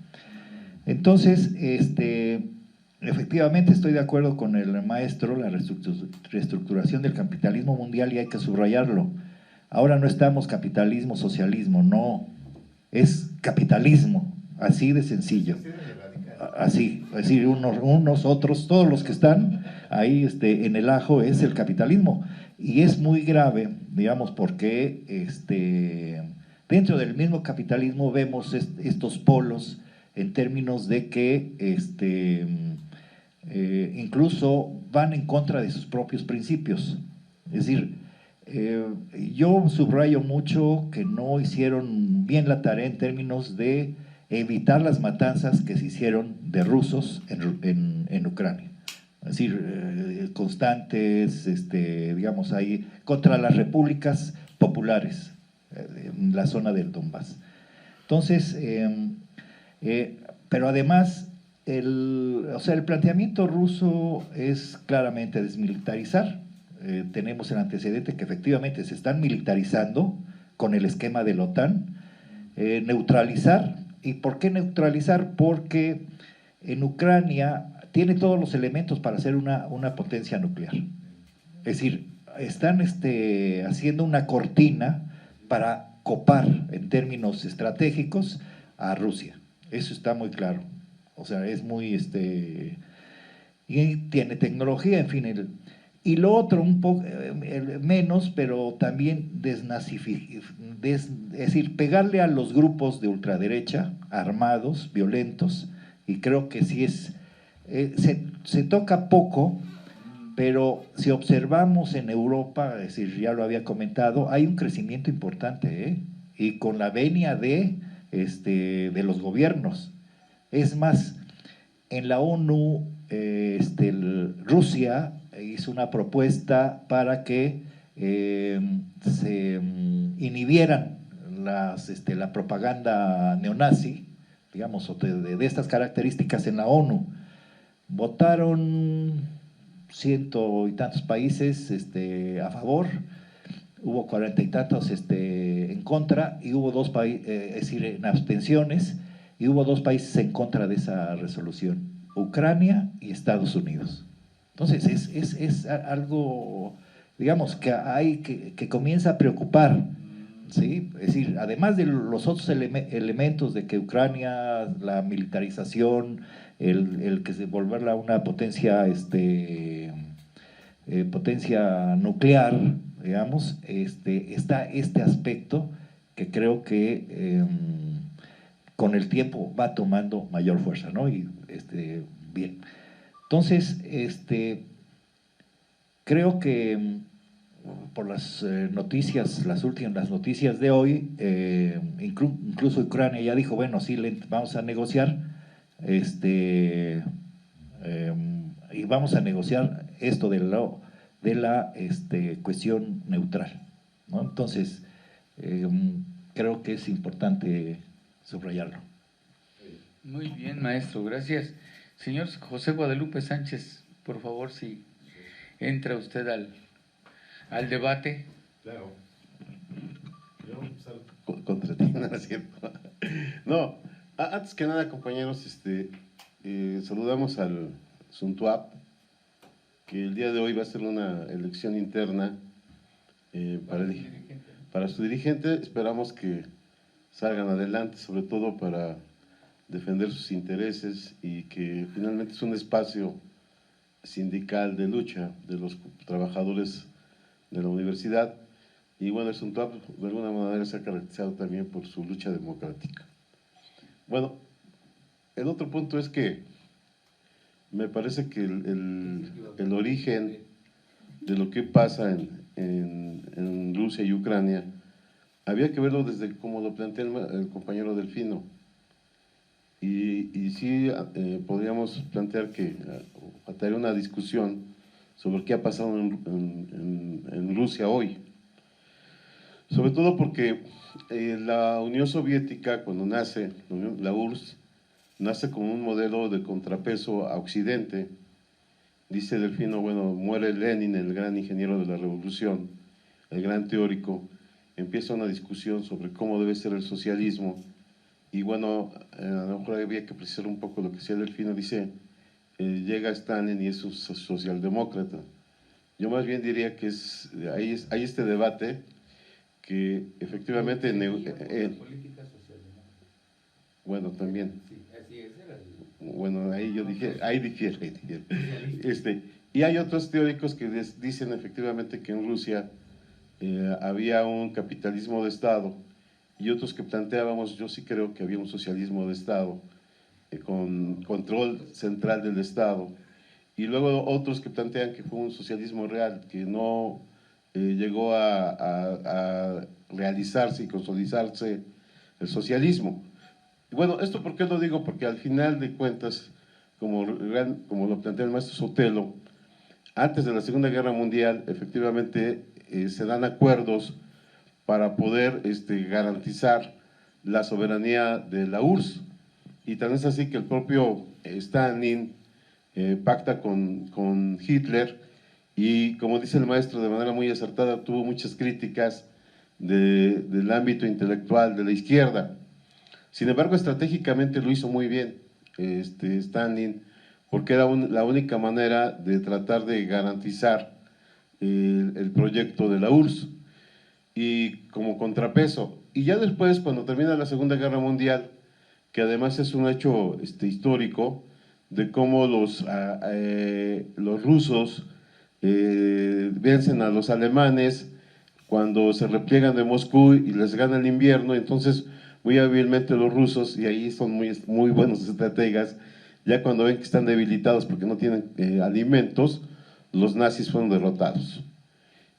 Entonces, efectivamente estoy de acuerdo con el maestro, la reestructuración del capitalismo mundial, y hay que subrayarlo. Ahora no estamos capitalismo, socialismo, no, es capitalismo, así de sencillo. Así, es decir, unos otros, todos los que están ahí en el ajo es el capitalismo. Y es muy grave, digamos, porque dentro del mismo capitalismo vemos estos polos en términos de que incluso van en contra de sus propios principios. Es decir, yo subrayo mucho que no hicieron bien la tarea en términos de evitar las matanzas que se hicieron de rusos en Ucrania. Es decir, constantes, digamos, ahí, contra las repúblicas populares en la zona del Donbass. Entonces, pero además, o sea, el planteamiento ruso es claramente desmilitarizar. Tenemos el antecedente que efectivamente se están militarizando con el esquema de la OTAN, neutralizar. ¿Y por qué neutralizar? Porque en Ucrania tiene todos los elementos para ser una potencia nuclear. Es decir, están haciendo una cortina para copar en términos estratégicos a Rusia. Eso está muy claro. O sea, es muy y tiene tecnología, en fin. Y lo otro, un poco menos, pero también es decir, pegarle a los grupos de ultraderecha, armados, violentos, y creo que sí se toca poco, pero si observamos en Europa, es decir, ya lo había comentado, hay un crecimiento importante, y con la venia de los gobiernos. Es más, en la ONU, Rusia hizo una propuesta para que se inhibieran la propaganda neonazi, digamos, de estas características en la ONU. Votaron 100 y tantos países a favor, hubo 40 y tantos en contra, y hubo dos países, es decir, en abstenciones, y hubo 2 países en contra de esa resolución, Ucrania y Estados Unidos. Entonces es algo, digamos, que comienza a preocupar, ¿sí? Es decir, además de los otros elementos de que Ucrania, la militarización, el que se volverla una potencia, potencia nuclear, digamos, está este aspecto que creo que con el tiempo va tomando mayor fuerza, ¿no? Y bien. Entonces, creo que por las noticias, las noticias de hoy, incluso Ucrania ya dijo, bueno, sí, vamos a negociar, y vamos a negociar esto de la cuestión neutral, ¿no? Entonces, creo que es importante subrayarlo. Muy bien, maestro, gracias. Señor José Guadalupe Sánchez, por favor, si entra usted al debate. Claro. Contra ti, no es cierto. No, antes que nada, compañeros, saludamos al Suntuap, que el día de hoy va a ser una elección interna para su dirigente. Esperamos que salgan adelante, sobre todo para defender sus intereses y que finalmente es un espacio sindical de lucha de los trabajadores de la universidad. Y bueno, el Suntuap de alguna manera se ha caracterizado también por su lucha democrática. Bueno, el otro punto es que me parece que el origen de lo que pasa en Rusia y Ucrania había que verlo desde como lo plantea el compañero Delfino. Y sí podríamos plantear que faltaría una discusión sobre qué ha pasado en Rusia hoy. Sobre todo porque la Unión Soviética, cuando nace, la URSS, nace como un modelo de contrapeso a Occidente. Dice Delfino, bueno, muere Lenin, el gran ingeniero de la revolución, el gran teórico, empieza una discusión sobre cómo debe ser el socialismo. Y bueno, a lo mejor había que precisar un poco lo que decía Delfino. Dice, llega Stalin y es un socialdemócrata. Yo más bien diría que hay este debate que efectivamente… bueno, también. Bueno, ahí yo dije, ahí difiere. Y hay otros teóricos que dicen efectivamente que en Rusia había un capitalismo de Estado, y otros que planteábamos, yo sí creo que había un socialismo de Estado, con control central del Estado, y luego otros que plantean que fue un socialismo real, que no llegó a realizarse y consolidarse el socialismo. Y bueno, ¿esto por qué lo digo? Porque al final de cuentas, como lo plantea el maestro Sotelo, antes de la Segunda Guerra Mundial, efectivamente se dan acuerdos para poder garantizar la soberanía de la URSS. Y tan es así que el propio Stalin pacta con Hitler, y como dice el maestro de manera muy acertada, tuvo muchas críticas del ámbito intelectual de la izquierda. Sin embargo, estratégicamente lo hizo muy bien Stalin, porque era la única manera de tratar de garantizar el proyecto de la URSS, y como contrapeso. Y ya después, cuando termina la Segunda Guerra Mundial, que además es un hecho histórico, de cómo los rusos vencen a los alemanes cuando se repliegan de Moscú y les gana el invierno. Entonces muy hábilmente los rusos, y ahí son muy buenos estrategas, ya cuando ven que están debilitados porque no tienen alimentos, los nazis fueron derrotados.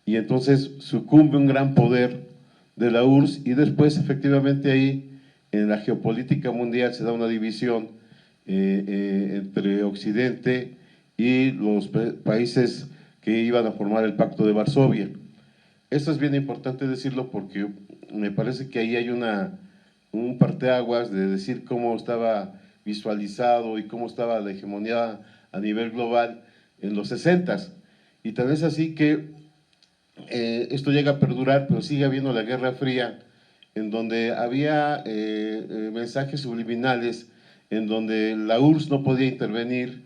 Y entonces sucumbe un gran poder de la URSS, y después efectivamente ahí en la geopolítica mundial se da una división entre Occidente y los países que iban a formar el Pacto de Varsovia. Esto es bien importante decirlo porque me parece que ahí hay un parteaguas de decir cómo estaba visualizado y cómo estaba la hegemonía a nivel global en los 60s. Y tal es así que esto llega a perdurar, pero sigue habiendo la Guerra Fría, en donde había mensajes subliminales, en donde la URSS no podía intervenir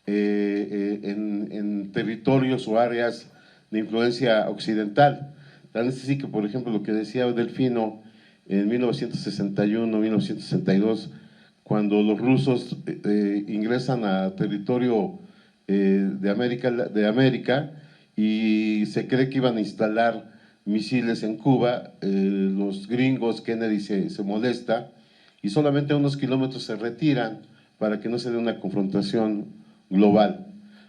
en territorios o áreas de influencia occidental. Tan es así que, por ejemplo, lo que decía Delfino en 1961, 1962, cuando los rusos ingresan a territorio de América, y se cree que iban a instalar misiles en Cuba, los gringos, Kennedy se molesta, y solamente a unos kilómetros se retiran para que no se dé una confrontación global.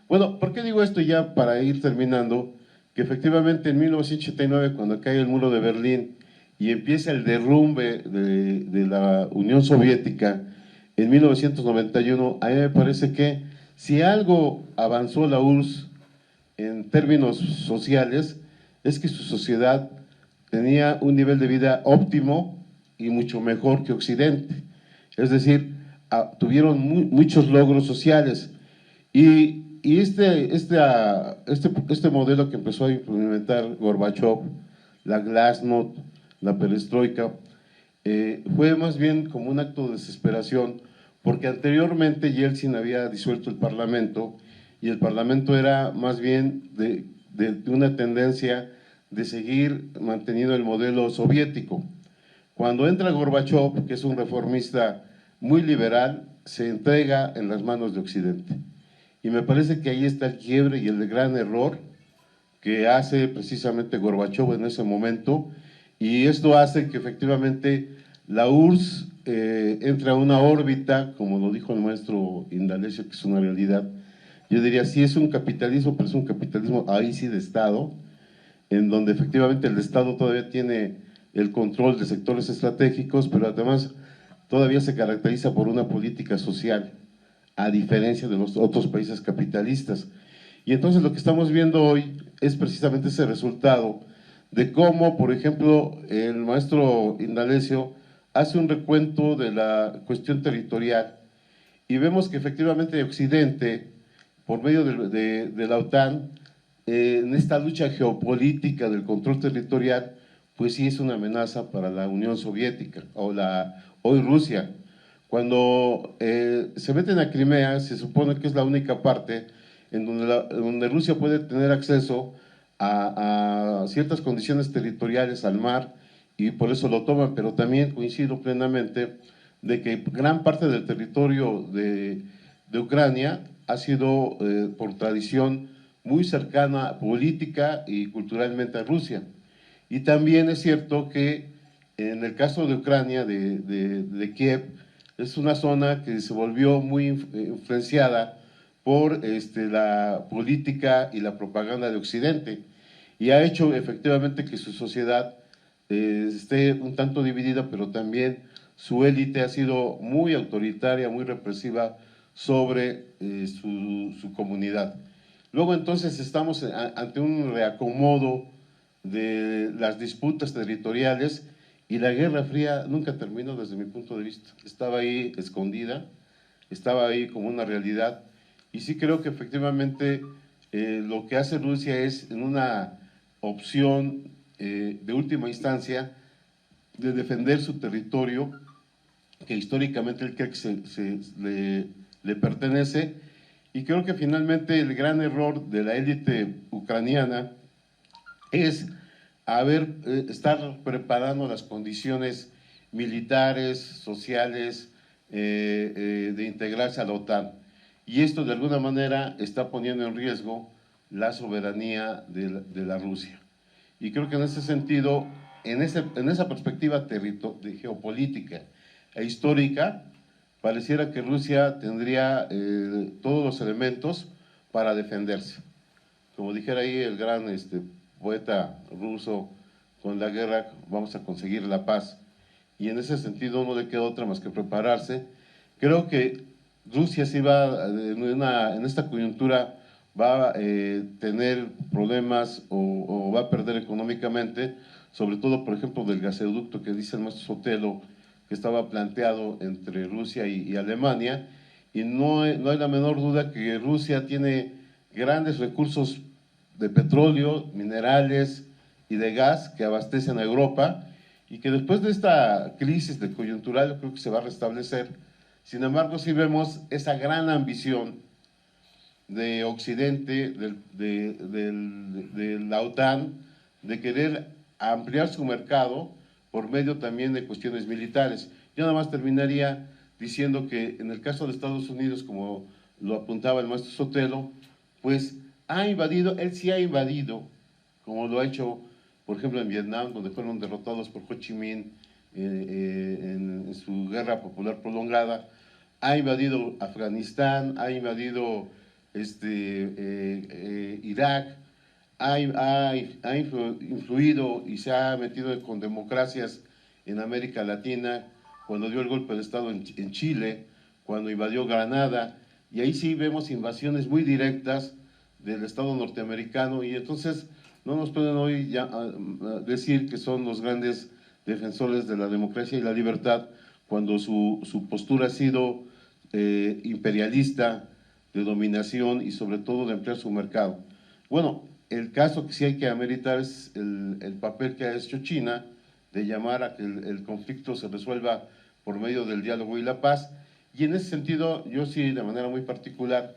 Bueno, ¿por qué digo esto ya para ir terminando? Que efectivamente en 1989, cuando cae el muro de Berlín y empieza el derrumbe de la Unión Soviética, en 1991, a mí me parece que si algo avanzó la URSS en términos sociales, es que su sociedad tenía un nivel de vida óptimo y mucho mejor que Occidente. Es decir, tuvieron muchos logros sociales, y este modelo que empezó a implementar Gorbachev, la Glasnost, la perestroika, fue más bien como un acto de desesperación, porque anteriormente Yeltsin había disuelto el Parlamento, y el Parlamento era más bien de una tendencia de seguir manteniendo el modelo soviético. Cuando entra Gorbachov, que es un reformista muy liberal, se entrega en las manos de Occidente. Y me parece que ahí está el quiebre y el gran error que hace precisamente Gorbachov en ese momento, y esto hace que efectivamente la URSS entre a una órbita, como lo dijo el maestro Indalecio, que es una realidad. Yo diría, sí es un capitalismo, pero es un capitalismo ahí sí de Estado, en donde efectivamente el Estado todavía tiene el control de sectores estratégicos, pero además todavía se caracteriza por una política social, a diferencia de los otros países capitalistas. Y entonces lo que estamos viendo hoy es precisamente ese resultado de cómo, por ejemplo, el maestro Indalecio hace un recuento de la cuestión territorial, y vemos que efectivamente Occidente, por medio de la OTAN, en esta lucha geopolítica del control territorial, pues sí es una amenaza para la Unión Soviética, o hoy Rusia. Cuando se meten a Crimea, se supone que es la única parte en donde Rusia puede tener acceso a ciertas condiciones territoriales al mar, y por eso lo toman, pero también coincido plenamente de que gran parte del territorio de Ucrania ha sido por tradición muy cercana política y culturalmente a Rusia. Y también es cierto que en el caso de Ucrania, de Kiev, es una zona que se volvió muy influenciada por la política y la propaganda de Occidente, y ha hecho efectivamente que su sociedad esté un tanto dividida, pero también su élite ha sido muy autoritaria, muy represiva sobre su comunidad. Luego entonces estamos ante un reacomodo de las disputas territoriales, y la Guerra Fría nunca terminó desde mi punto de vista. Estaba ahí escondida, estaba ahí como una realidad, y sí creo que efectivamente lo que hace Rusia es en una opción de última instancia de defender su territorio, que históricamente él cree que le pertenece. Y creo que finalmente el gran error de la élite ucraniana es estar preparando las condiciones militares, sociales, de integrarse a la OTAN. Y esto de alguna manera está poniendo en riesgo la soberanía de la Rusia. Y creo que en ese sentido, en esa perspectiva de geopolítica e histórica, pareciera que Rusia tendría todos los elementos para defenderse. Como dijera ahí el gran poeta ruso, con la guerra vamos a conseguir la paz. Y en ese sentido no le queda otra más que prepararse. Creo que Rusia sí va, en esta coyuntura, va a tener problemas o va a perder económicamente, sobre todo, por ejemplo, del gasoducto que dice el maestro Sotelo, que estaba planteado entre Rusia y Alemania, y no hay la menor duda que Rusia tiene grandes recursos de petróleo, minerales y de gas que abastecen a Europa, y que después de esta crisis de coyuntural yo creo que se va a restablecer. Sin embargo, sí vemos esa gran ambición de Occidente, de la OTAN, de querer ampliar su mercado por medio también de cuestiones militares. Yo nada más terminaría diciendo que en el caso de Estados Unidos, como lo apuntaba el maestro Sotelo, pues él sí ha invadido, como lo ha hecho, por ejemplo, en Vietnam, donde fueron derrotados por Ho Chi Minh en su guerra popular prolongada, ha invadido Afganistán, ha invadido Irak, ha influido y se ha metido con democracias en América Latina, cuando dio el golpe de Estado en Chile, cuando invadió Granada, y ahí sí vemos invasiones muy directas del Estado norteamericano, y entonces no nos pueden hoy ya decir que son los grandes defensores de la democracia y la libertad, cuando su postura ha sido imperialista, de dominación y sobre todo de ampliar su mercado. Bueno, el caso que sí hay que ameritar es el papel que ha hecho China de llamar a que el conflicto se resuelva por medio del diálogo y la paz. Y en ese sentido, yo sí, de manera muy particular,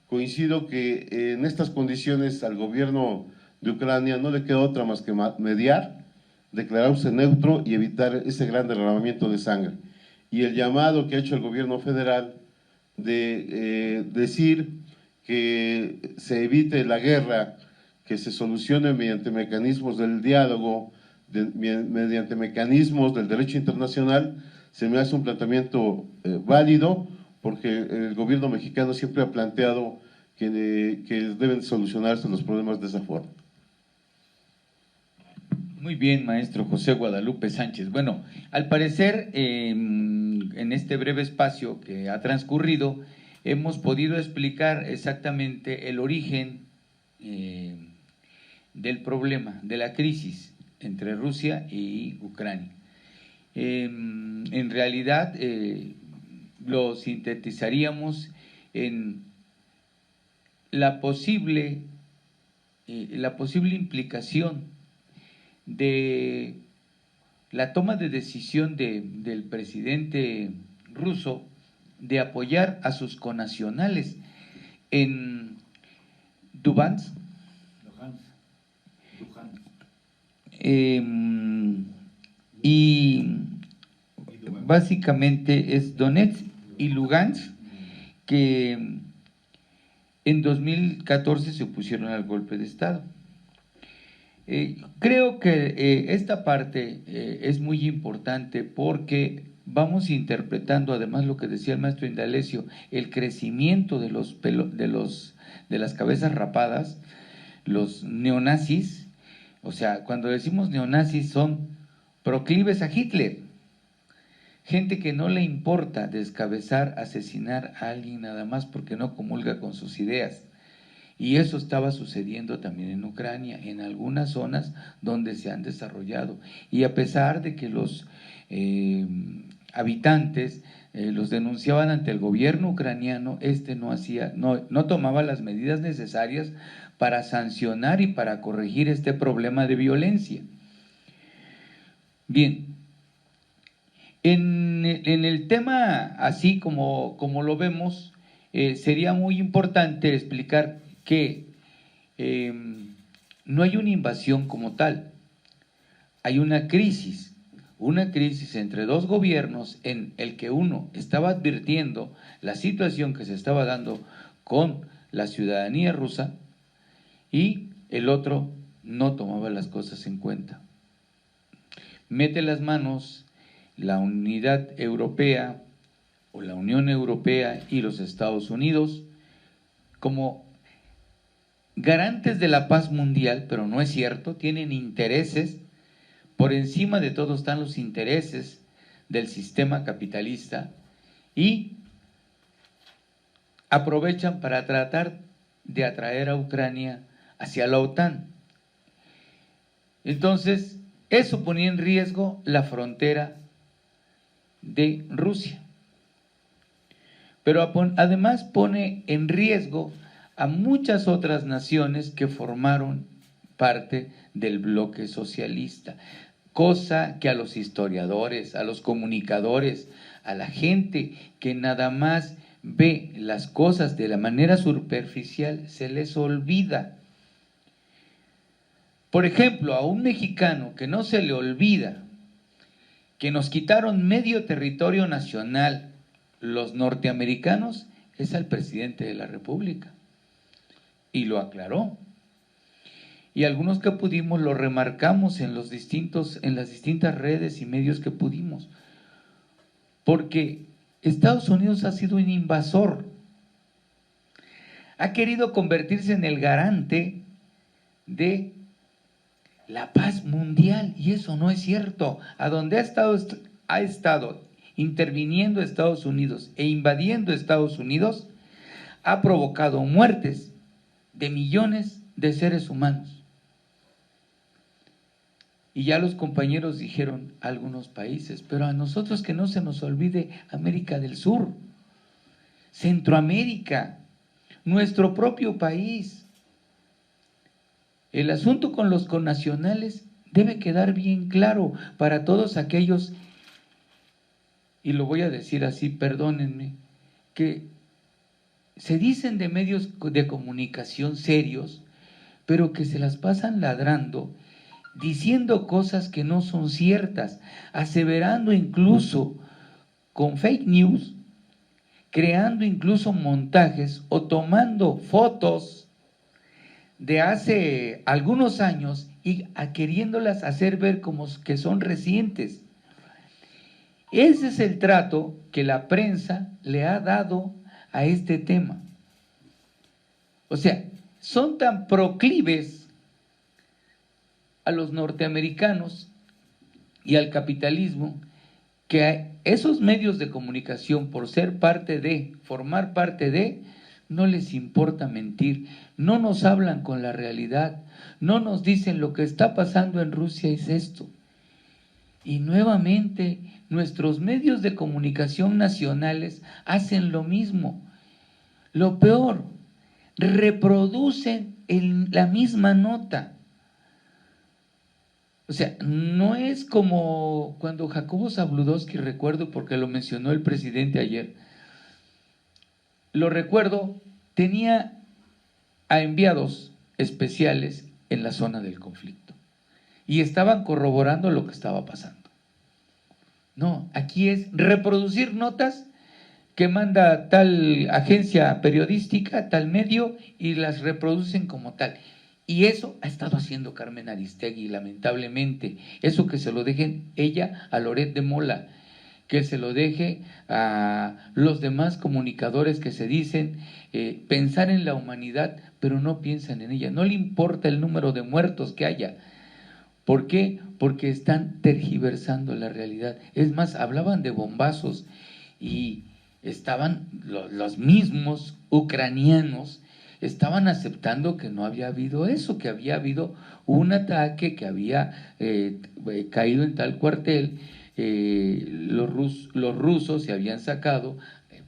coincido que en estas condiciones al gobierno de Ucrania no le queda otra más que mediar, declararse neutro y evitar ese gran derramamiento de sangre. Y el llamado que ha hecho el gobierno federal de decir que se evite la guerra, que se solucione mediante mecanismos del diálogo, mediante mecanismos del derecho internacional, se me hace un planteamiento válido, porque el gobierno mexicano siempre ha planteado que deben solucionarse los problemas de esa forma. Muy bien, maestro José Guadalupe Sánchez. Bueno, al parecer, en este breve espacio que ha transcurrido, hemos podido explicar exactamente el origen del problema, de la crisis entre Rusia y Ucrania. En realidad, lo sintetizaríamos en la posible implicación de la toma de decisión del presidente ruso de apoyar a sus connacionales en Luhansk, y básicamente es Donetsk y Lugansk, que en 2014 se opusieron al golpe de Estado. Creo que esta parte es muy importante porque vamos interpretando, además lo que decía el maestro Indalecio, el crecimiento de las cabezas rapadas, los neonazis. O sea, cuando decimos neonazis son proclives a Hitler, gente que no le importa descabezar, asesinar a alguien nada más porque no comulga con sus ideas. Y eso estaba sucediendo también en Ucrania, en algunas zonas donde se han desarrollado. Y a pesar de que los habitantes los denunciaban ante el gobierno ucraniano, no tomaba las medidas necesarias para sancionar y para corregir este problema de violencia. Bien, en el tema, así como lo vemos, sería muy importante explicar que no hay una invasión como tal, hay una crisis entre dos gobiernos en el que uno estaba advirtiendo la situación que se estaba dando con la ciudadanía rusa y el otro no tomaba las cosas en cuenta. Mete las manos la Unidad Europea o la Unión Europea y los Estados Unidos como garantes de la paz mundial, pero no es cierto, tienen intereses, por encima de todo están los intereses del sistema capitalista y aprovechan para tratar de atraer a Ucrania hacia la OTAN. Entonces, eso ponía en riesgo la frontera de Rusia, pero además pone en riesgo a muchas otras naciones que formaron parte del bloque socialista, cosa que a los historiadores, a los comunicadores, a la gente que nada más ve las cosas de la manera superficial, se les olvida. Por ejemplo, a un mexicano que no se le olvida que nos quitaron medio territorio nacional los norteamericanos, es al presidente de la República. Y lo aclaró. Y algunos que pudimos lo remarcamos en las distintas redes y medios que pudimos. Porque Estados Unidos ha sido un invasor. Ha querido convertirse en el garante de la paz mundial. Y eso no es cierto. A donde ha estado interviniendo Estados Unidos e invadiendo Estados Unidos, ha provocado muertes de millones de seres humanos. Y ya los compañeros dijeron algunos países, pero a nosotros que no se nos olvide América del Sur, Centroamérica, nuestro propio país. El asunto con los connacionales debe quedar bien claro para todos aquellos, y lo voy a decir así, perdónenme, que se dicen de medios de comunicación serios, pero que se las pasan ladrando, diciendo cosas que no son ciertas, aseverando incluso con fake news, creando incluso montajes o tomando fotos de hace algunos años y queriéndolas hacer ver como que son recientes. Ese es el trato que la prensa le ha dado a este tema. O sea, son tan proclives a los norteamericanos y al capitalismo que esos medios de comunicación, por ser parte de, formar parte de, no les importa mentir, no nos hablan con la realidad, no nos dicen lo que está pasando en Rusia es esto. Y nuevamente nuestros medios de comunicación nacionales hacen lo mismo. Lo peor, reproducen la misma nota. O sea, no es como cuando Jacobo Zabludovsky, recuerdo porque lo mencionó el presidente ayer, lo recuerdo, tenía a enviados especiales en la zona del conflicto y estaban corroborando lo que estaba pasando. No, aquí es reproducir notas que manda tal agencia periodística, tal medio, y las reproducen como tal. Y eso ha estado haciendo Carmen Aristegui, lamentablemente. Eso que se lo dejen ella a Loret de Mola, que se lo deje a los demás comunicadores que se dicen pensar en la humanidad, pero no piensan en ella. No le importa el número de muertos que haya. ¿Por qué? Porque están tergiversando la realidad. Es más, hablaban de bombazos y estaban los mismos ucranianos estaban aceptando que no había habido eso, que había habido un ataque, que había caído en tal cuartel, los rusos se habían sacado,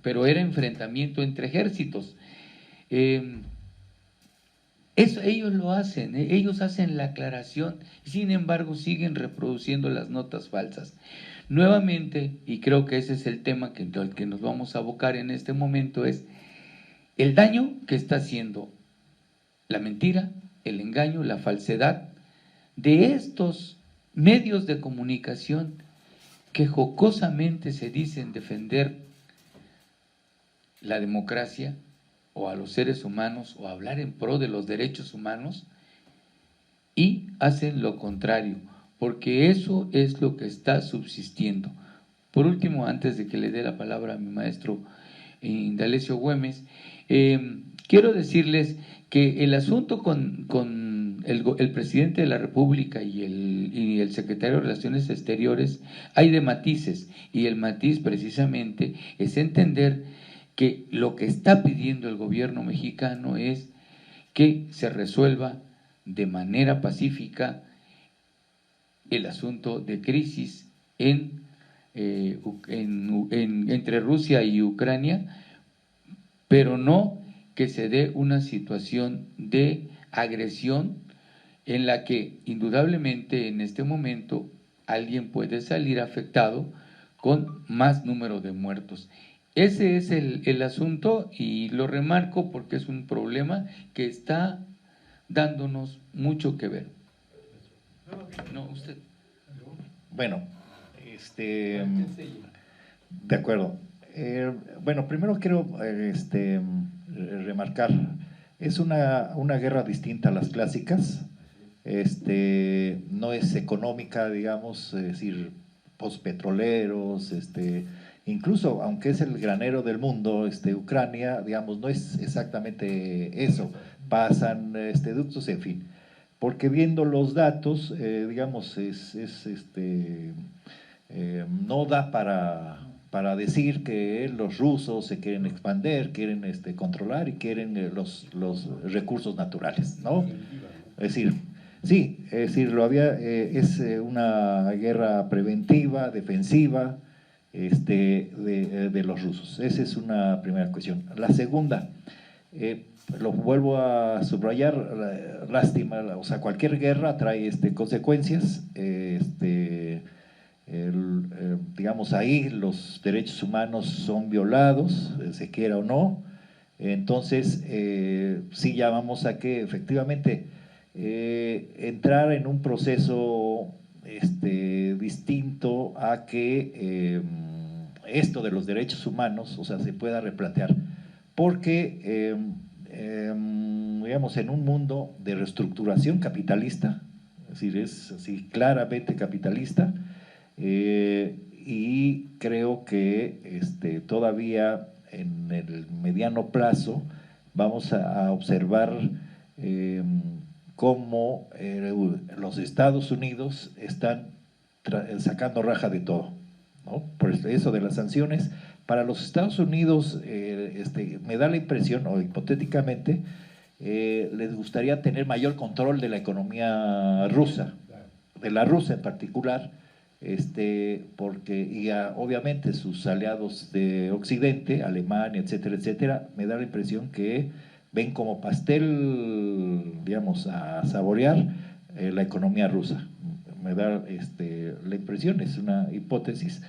pero era enfrentamiento entre ejércitos. Eso ellos lo hacen, ellos hacen la aclaración, sin embargo siguen reproduciendo las notas falsas. Nuevamente, y creo que ese es el tema al que nos vamos a abocar en este momento, es el daño que está haciendo la mentira, el engaño, la falsedad de estos medios de comunicación que jocosamente se dicen defender la democracia o a los seres humanos o hablar en pro de los derechos humanos y hacen lo contrario, porque eso es lo que está subsistiendo. Por último, antes de que le dé la palabra a mi maestro Indalecio Güemes, quiero decirles que el asunto con el presidente de la República y el secretario de Relaciones Exteriores hay de matices, y el matiz precisamente es entender que lo que está pidiendo el gobierno mexicano es que se resuelva de manera pacífica el asunto de crisis entre Rusia y Ucrania, pero no que se dé una situación de agresión en la que indudablemente en este momento alguien puede salir afectado con más número de muertos. Ese es el asunto, y lo remarco porque es un problema que está dándonos mucho que ver. No, usted. Bueno, de acuerdo. Bueno, primero quiero remarcar, es una guerra distinta a las clásicas, no es económica, digamos, es decir, postpetroleros, incluso aunque es el granero del mundo, Ucrania, digamos, no es exactamente eso, pasan ductos, en fin, porque viendo los datos, digamos, no da para decir que los rusos se quieren expandir, quieren controlar y quieren los recursos naturales, ¿no? Es decir, sí, es decir, es una guerra preventiva, defensiva, de los rusos. Esa es una primera cuestión. La segunda, Lo vuelvo a subrayar, lástima, o sea, cualquier guerra trae consecuencias, digamos, ahí los derechos humanos son violados, se quiera o no. Entonces, sí llamamos a que efectivamente entrar en un proceso distinto a que esto de los derechos humanos, o sea, se pueda replantear, porque digamos, en un mundo de reestructuración capitalista, es decir, es así claramente capitalista, y creo que todavía en el mediano plazo vamos a observar cómo los Estados Unidos están sacando raja de todo, ¿no? Por eso de las sanciones, para los Estados Unidos me da la impresión, o hipotéticamente, les gustaría tener mayor control de la economía rusa, de la rusa en particular, porque obviamente sus aliados de Occidente, Alemania, etcétera, me da la impresión que ven como pastel, digamos, a saborear la economía rusa. Me da la impresión, es una hipótesis,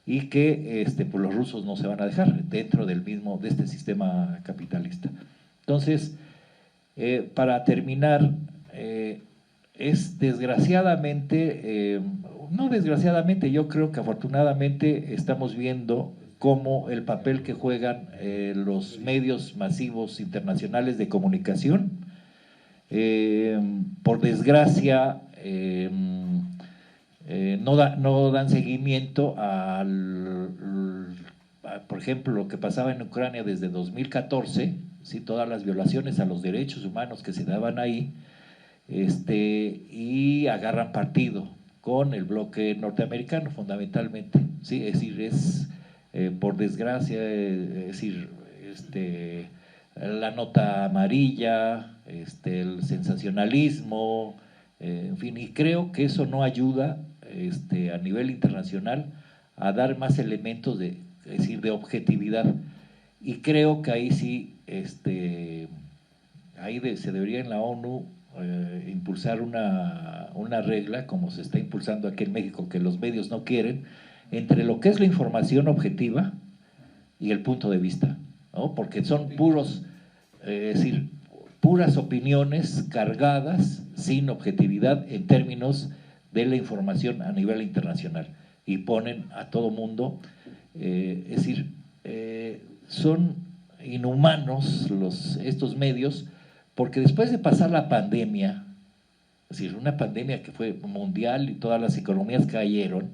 y que pues los rusos no se van a dejar dentro de este sistema capitalista. Entonces, para terminar, es desgraciadamente, no desgraciadamente, yo creo que afortunadamente estamos viendo cómo el papel que juegan los medios masivos internacionales de comunicación, por desgracia, no dan seguimiento por ejemplo, lo que pasaba en Ucrania desde 2014, ¿sí? Todas las violaciones a los derechos humanos que se daban ahí, y agarran partido con el bloque norteamericano fundamentalmente, ¿sí? Es decir, por desgracia, es decir, la nota amarilla, el sensacionalismo, en fin, y creo que eso no ayuda a nivel internacional a dar más elementos es decir, de objetividad, y creo que ahí sí, se debería en la ONU impulsar una regla, como se está impulsando aquí en México, que los medios no quieren, entre lo que es la información objetiva y el punto de vista, ¿no? Porque son es decir, puras opiniones cargadas sin objetividad en términos de la información a nivel internacional, y ponen a todo mundo, es decir, son inhumanos estos medios, porque después de pasar la pandemia, es decir, una pandemia que fue mundial y todas las economías cayeron,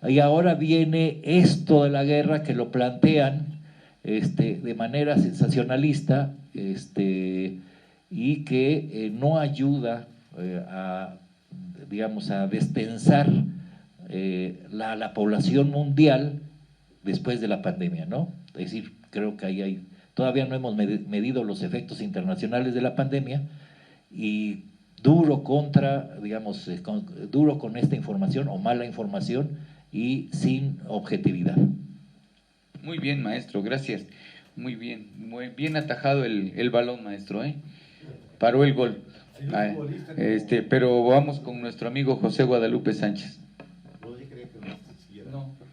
y ahora viene esto de la guerra que lo plantean de manera sensacionalista, y que no ayuda digamos, a destensar la población mundial después de la pandemia, ¿no? Es decir, creo que ahí todavía no hemos medido los efectos internacionales de la pandemia, y duro con esta información o mala información y sin objetividad. Muy bien, maestro, gracias. Muy bien atajado el balón, maestro, ¿eh? Paró el gol. Pero vamos con nuestro amigo José Guadalupe Sánchez.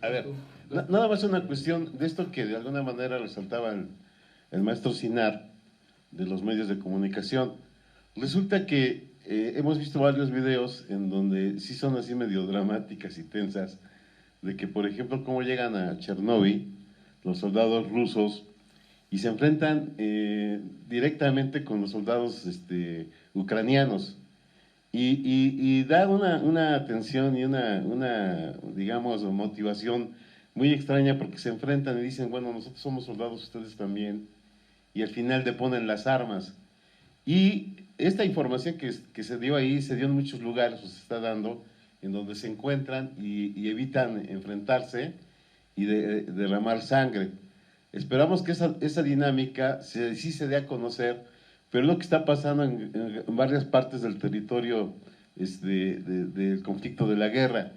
A ver, nada más una cuestión de esto que de alguna manera resaltaba el maestro Sinar, de los medios de comunicación. Resulta que hemos visto varios videos en donde sí son así medio dramáticas y tensas, de que, por ejemplo, cómo llegan a Chernóbil los soldados rusos y se enfrentan directamente con los soldados ucranianos, y da una tensión y una, digamos, motivación muy extraña, porque se enfrentan y dicen, bueno, nosotros somos soldados, ustedes también, y al final deponen las armas. Y esta información que se dio ahí, se dio en muchos lugares, o se está dando, en donde se encuentran y evitan enfrentarse y derramar sangre. Esperamos que esa dinámica sí se dé a conocer, pero es lo que está pasando en varias partes del territorio del conflicto de la guerra.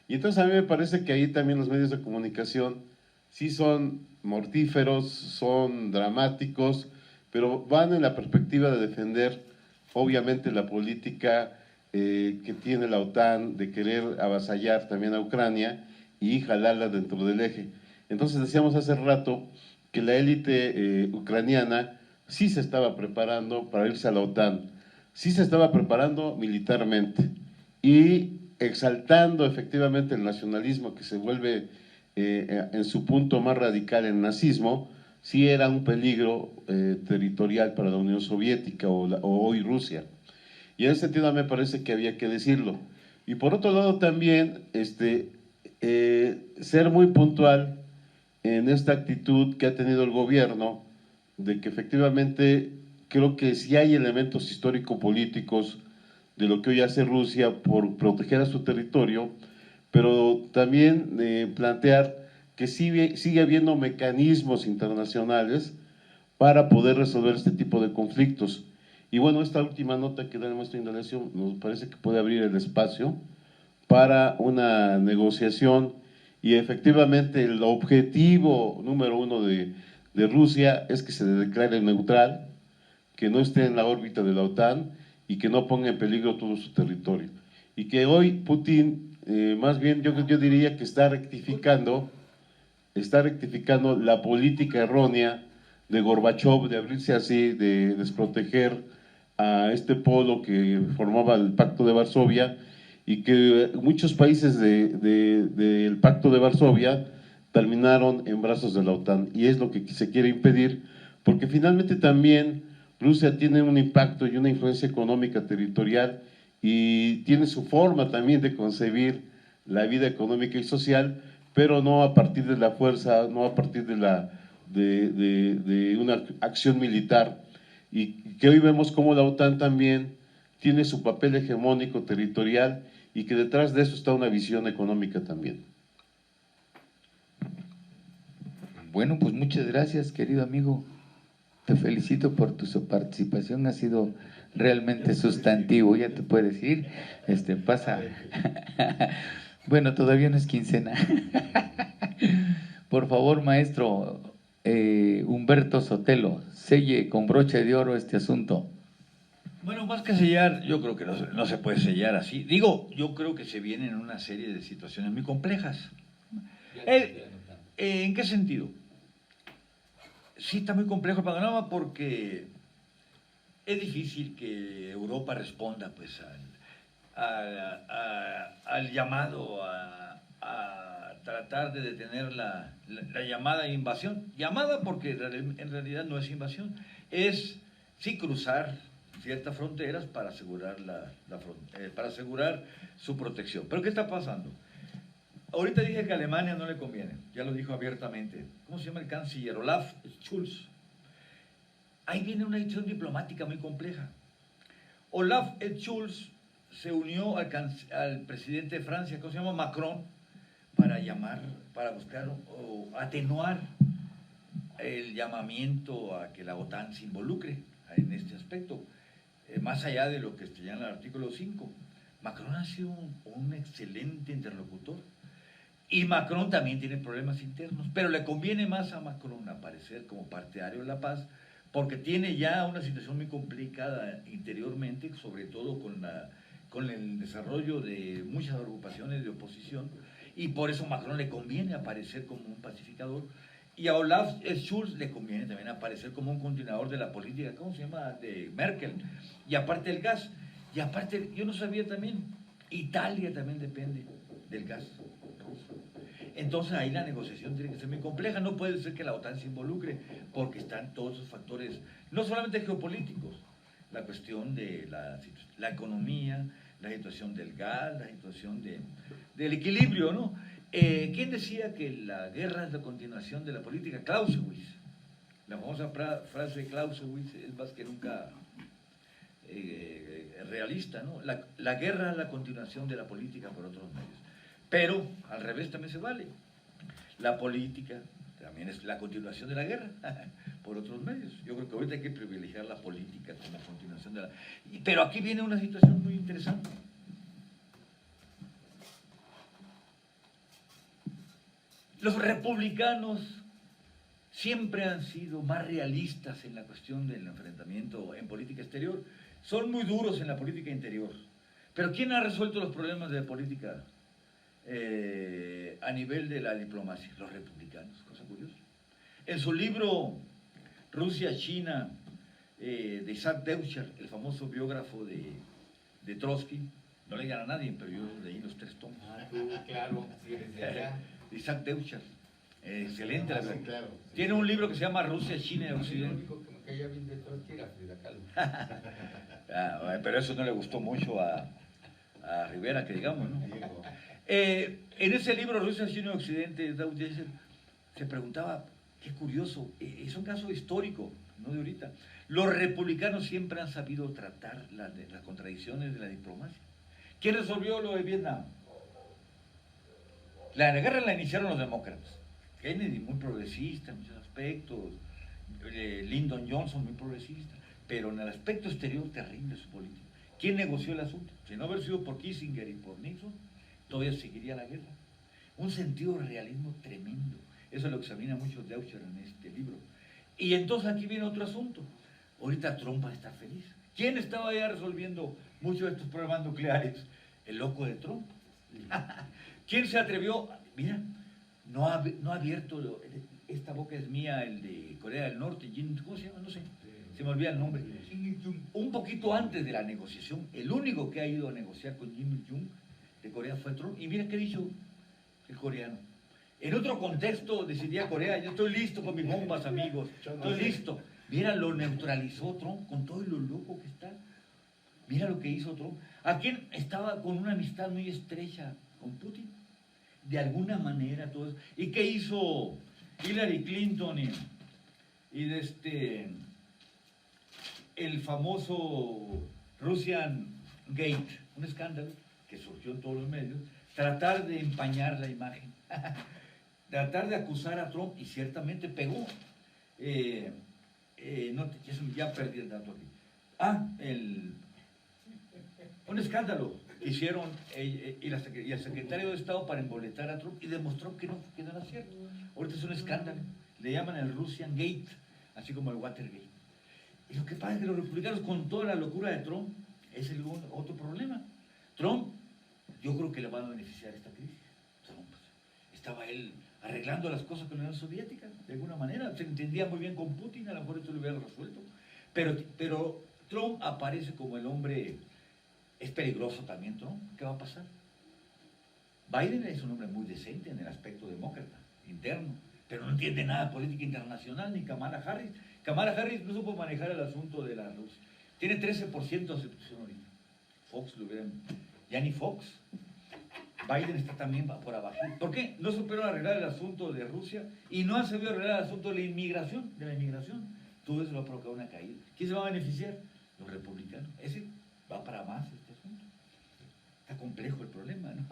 Y entonces a mí me parece que ahí también los medios de comunicación sí son mortíferos, son dramáticos, pero van en la perspectiva de defender, obviamente, la política que tiene la OTAN de querer avasallar también a Ucrania y jalarla dentro del eje. Entonces decíamos hace rato que la élite ucraniana sí se estaba preparando para irse a la OTAN, sí se estaba preparando militarmente y exaltando efectivamente el nacionalismo que se vuelve en su punto más radical el nazismo, sí era un peligro territorial para la Unión Soviética o hoy Rusia. Y en ese sentido me parece que había que decirlo. Y por otro lado también, ser muy puntual en esta actitud que ha tenido el gobierno, de que efectivamente creo que sí hay elementos histórico-políticos de lo que hoy hace Rusia por proteger a su territorio, pero también plantear que sigue habiendo mecanismos internacionales para poder resolver este tipo de conflictos. Y bueno, esta última nota que da en nuestra indagación nos parece que puede abrir el espacio para una negociación y efectivamente el objetivo número uno de Rusia es que se declare neutral, que no esté en la órbita de la OTAN y que no ponga en peligro todo su territorio. Y que hoy Putin, más bien yo diría que está rectificando la política errónea de Gorbachov de abrirse así, de desproteger a este polo que formaba el Pacto de Varsovia y que muchos países del Pacto de Varsovia terminaron en brazos de la OTAN y es lo que se quiere impedir porque finalmente también Rusia tiene un impacto y una influencia económica territorial y tiene su forma también de concebir la vida económica y social, pero no a partir de la fuerza, no a partir de una acción militar, y que hoy vemos cómo la OTAN también tiene su papel hegemónico territorial y que detrás de eso está una visión económica también. Bueno, pues muchas gracias, querido amigo. Te felicito por tu participación, ha sido realmente sustantivo, ya te puedes ir, pasa. Bueno, todavía no es quincena. Por favor, maestro Humberto Sotelo, selle con broche de oro este asunto. Bueno, más que sellar, yo creo que no se puede sellar así. Digo, yo creo que se vienen una serie de situaciones muy complejas. ¿En qué sentido? Sí está muy complejo el panorama porque es difícil que Europa responda pues al llamado a tratar de detener la llamada invasión. Llamada porque en realidad no es invasión, es sí cruzar ciertas fronteras para asegurar, para asegurar su protección. ¿Pero qué está pasando? Ahorita dije que a Alemania no le conviene, ya lo dijo abiertamente. ¿Cómo se llama el canciller? Olaf Scholz. Ahí viene una decisión diplomática muy compleja. Olaf Scholz se unió al presidente de Francia, ¿cómo se llama? Macron, para buscar o atenuar el llamamiento a que la OTAN se involucre en este aspecto, más allá de lo que está en el artículo 5. Macron ha sido un excelente interlocutor. Y Macron también tiene problemas internos, pero le conviene más a Macron aparecer como partidario de la paz, porque tiene ya una situación muy complicada interiormente, sobre todo con el desarrollo de muchas agrupaciones de oposición, y por eso a Macron le conviene aparecer como un pacificador, y a Olaf Scholz le conviene también aparecer como un continuador de la política, ¿cómo se llama?, de Merkel, y aparte el gas, y aparte, yo no sabía también, Italia también depende del gas ruso. Entonces ahí la negociación tiene que ser muy compleja, no puede ser que la OTAN se involucre, porque están todos esos factores, no solamente geopolíticos, la cuestión de la economía, la situación del gas, la situación del equilibrio, ¿no? ¿Quién decía que la guerra es la continuación de la política? Clausewitz. La famosa frase de Clausewitz es más que nunca realista, ¿no? La guerra es la continuación de la política por otros medios. Pero al revés también se vale. La política también es la continuación de la guerra por otros medios. Yo creo que ahorita hay que privilegiar la política como continuación de la... Pero aquí viene una situación muy interesante. Los republicanos siempre han sido más realistas en la cuestión del enfrentamiento en política exterior. Son muy duros en la política interior. Pero ¿quién ha resuelto los problemas de política a nivel de la diplomacia? Los republicanos, cosa curiosa. En su libro Rusia, China, de Isaac Deutscher, el famoso biógrafo de Trotsky, no leían a nadie, pero yo leí los 3 tomos. Claro, sí, desde allá. Isaac Deutscher, excelente. Claro. Tiene un libro que se llama Rusia, China y Occidente. Lo único que me caía bien de Trotsky era Frida Kahlo. Pero eso no le gustó mucho a Rivera, que digamos, ¿no? En ese libro, Rusia, China y Occidente, Deutscher se preguntaba, qué curioso, es un caso histórico, no de ahorita. Los republicanos siempre han sabido tratar las contradicciones de la diplomacia. ¿Quién resolvió lo de Vietnam? La guerra la iniciaron los demócratas. Kennedy, muy progresista en muchos aspectos, Lyndon Johnson, muy progresista, pero en el aspecto exterior, terrible su política. ¿Quién negoció el asunto? Si no hubiera sido por Kissinger y por Nixon, todavía seguiría la guerra. Un sentido de realismo tremendo. Eso es lo que examina mucho Deutscher en este libro. Y entonces aquí viene otro asunto. Ahorita Trump va a estar feliz. ¿Quién estaba ya resolviendo muchos de estos problemas nucleares? El loco de Trump. ¿Quién se atrevió? Mira, no ha abierto, esta boca es mía, el de Corea del Norte, ¿cómo se llama? No sé, se me olvida el nombre. Un poquito antes de la negociación, el único que ha ido a negociar con Kim Il-jung de Corea fue Trump. Y mira qué ha dicho el coreano. En otro contexto decidía Corea, yo estoy listo con mis bombas, amigos, estoy listo. Mira, lo neutralizó Trump con todo lo loco que está. Mira lo que hizo Trump. ¿A quién estaba con una amistad muy estrecha con Putin? De alguna manera todo eso. ¿Y qué hizo Hillary Clinton y el famoso Russian Gate, un escándalo que surgió en todos los medios, tratar de empañar la imagen, tratar de acusar a Trump, y ciertamente pegó. Ya perdí el dato aquí. Un escándalo que hicieron y el secretario de Estado para emboletar a Trump, y demostró que no era cierto. Ahorita es un escándalo, le llaman el Russian Gate, así como el Watergate. Y lo que pasa es que los republicanos, con toda la locura de Trump, es otro problema. Trump, yo creo que le va a beneficiar esta crisis. Trump, estaba él arreglando las cosas con la Unión Soviética, de alguna manera, se entendía muy bien con Putin, a lo mejor esto lo hubiera resuelto. Pero Trump aparece como el hombre. Es peligroso también Trump. ¿Qué va a pasar? Biden es un hombre muy decente en el aspecto demócrata, interno, pero no entiende nada de política internacional, ni Kamala Harris. Kamala Harris no supo manejar el asunto de la Rusia. Tiene 13% de aceptación ahorita. Fox lo hubieran... Ya ni Fox. Biden está también por abajo. ¿Por qué? No supieron arreglar el asunto de Rusia y no han sabido arreglar el asunto de la inmigración. Todo eso va a provocar una caída. ¿Quién se va a beneficiar? Los republicanos. Ese va para más este asunto. Está complejo el problema, ¿no?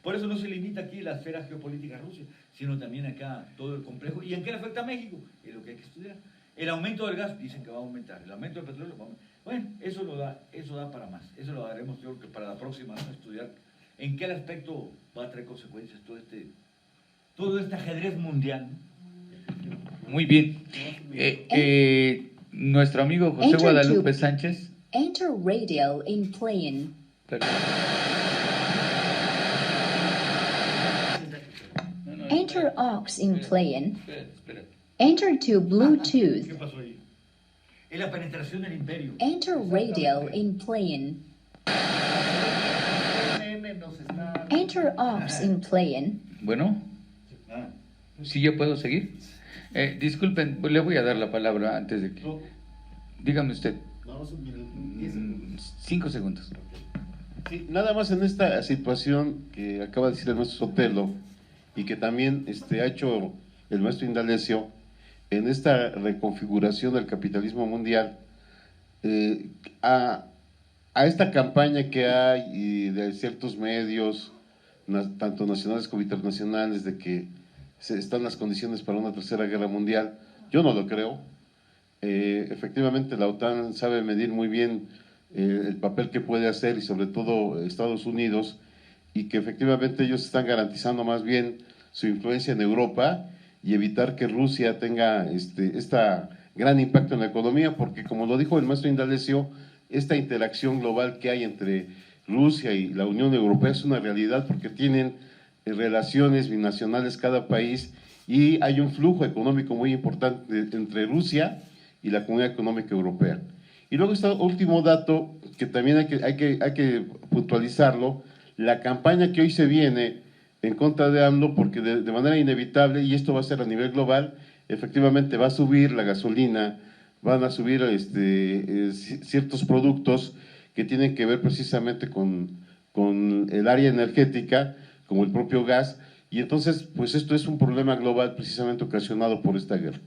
Por eso no se limita aquí la esfera geopolítica rusa, sino también acá todo el complejo. ¿Y en qué le afecta a México? Es lo que hay que estudiar. El aumento del gas, dicen que va a aumentar. El aumento del petróleo va a aumentar. Bueno, eso da para más. Eso lo daremos, yo creo que para la próxima, ¿no? Estudiar en qué aspecto va a traer consecuencias todo este ajedrez mundial, ¿no? Muy bien. Nuestro amigo José Guadalupe Sánchez. Enter radio in playing. Enter aux in playing. Espera. Enter to Bluetooth. ¿Qué pasó ahí? Es la penetración del imperio. Enter radio in playing. Enter aux in playing. Bueno, ¿sí ya puedo seguir? Disculpen, le voy a dar la palabra antes de que... Dígame usted. 5 segundos. Sí, nada más en esta situación que acaba de decir el maestro Sotelo y que también ha hecho el maestro Indalecio, en esta reconfiguración del capitalismo mundial, a esta campaña que hay y de ciertos medios, tanto nacionales como internacionales, de que están las condiciones para una tercera guerra mundial, yo no lo creo. Efectivamente la OTAN sabe medir muy bien el papel que puede hacer, y sobre todo Estados Unidos, y que efectivamente ellos están garantizando más bien su influencia en Europa, y evitar que Rusia tenga esta gran impacto en la economía, porque como lo dijo el maestro Indalecio, esta interacción global que hay entre Rusia y la Unión Europea es una realidad porque tienen relaciones binacionales cada país y hay un flujo económico muy importante entre Rusia y la Comunidad Económica Europea. Y luego está último dato que también hay que puntualizarlo, la campaña que hoy se viene en contra de AMLO, porque de manera inevitable, y esto va a ser a nivel global, efectivamente va a subir la gasolina, van a subir ciertos productos que tienen que ver precisamente con el área energética, como el propio gas, y entonces pues esto es un problema global precisamente ocasionado por esta guerra.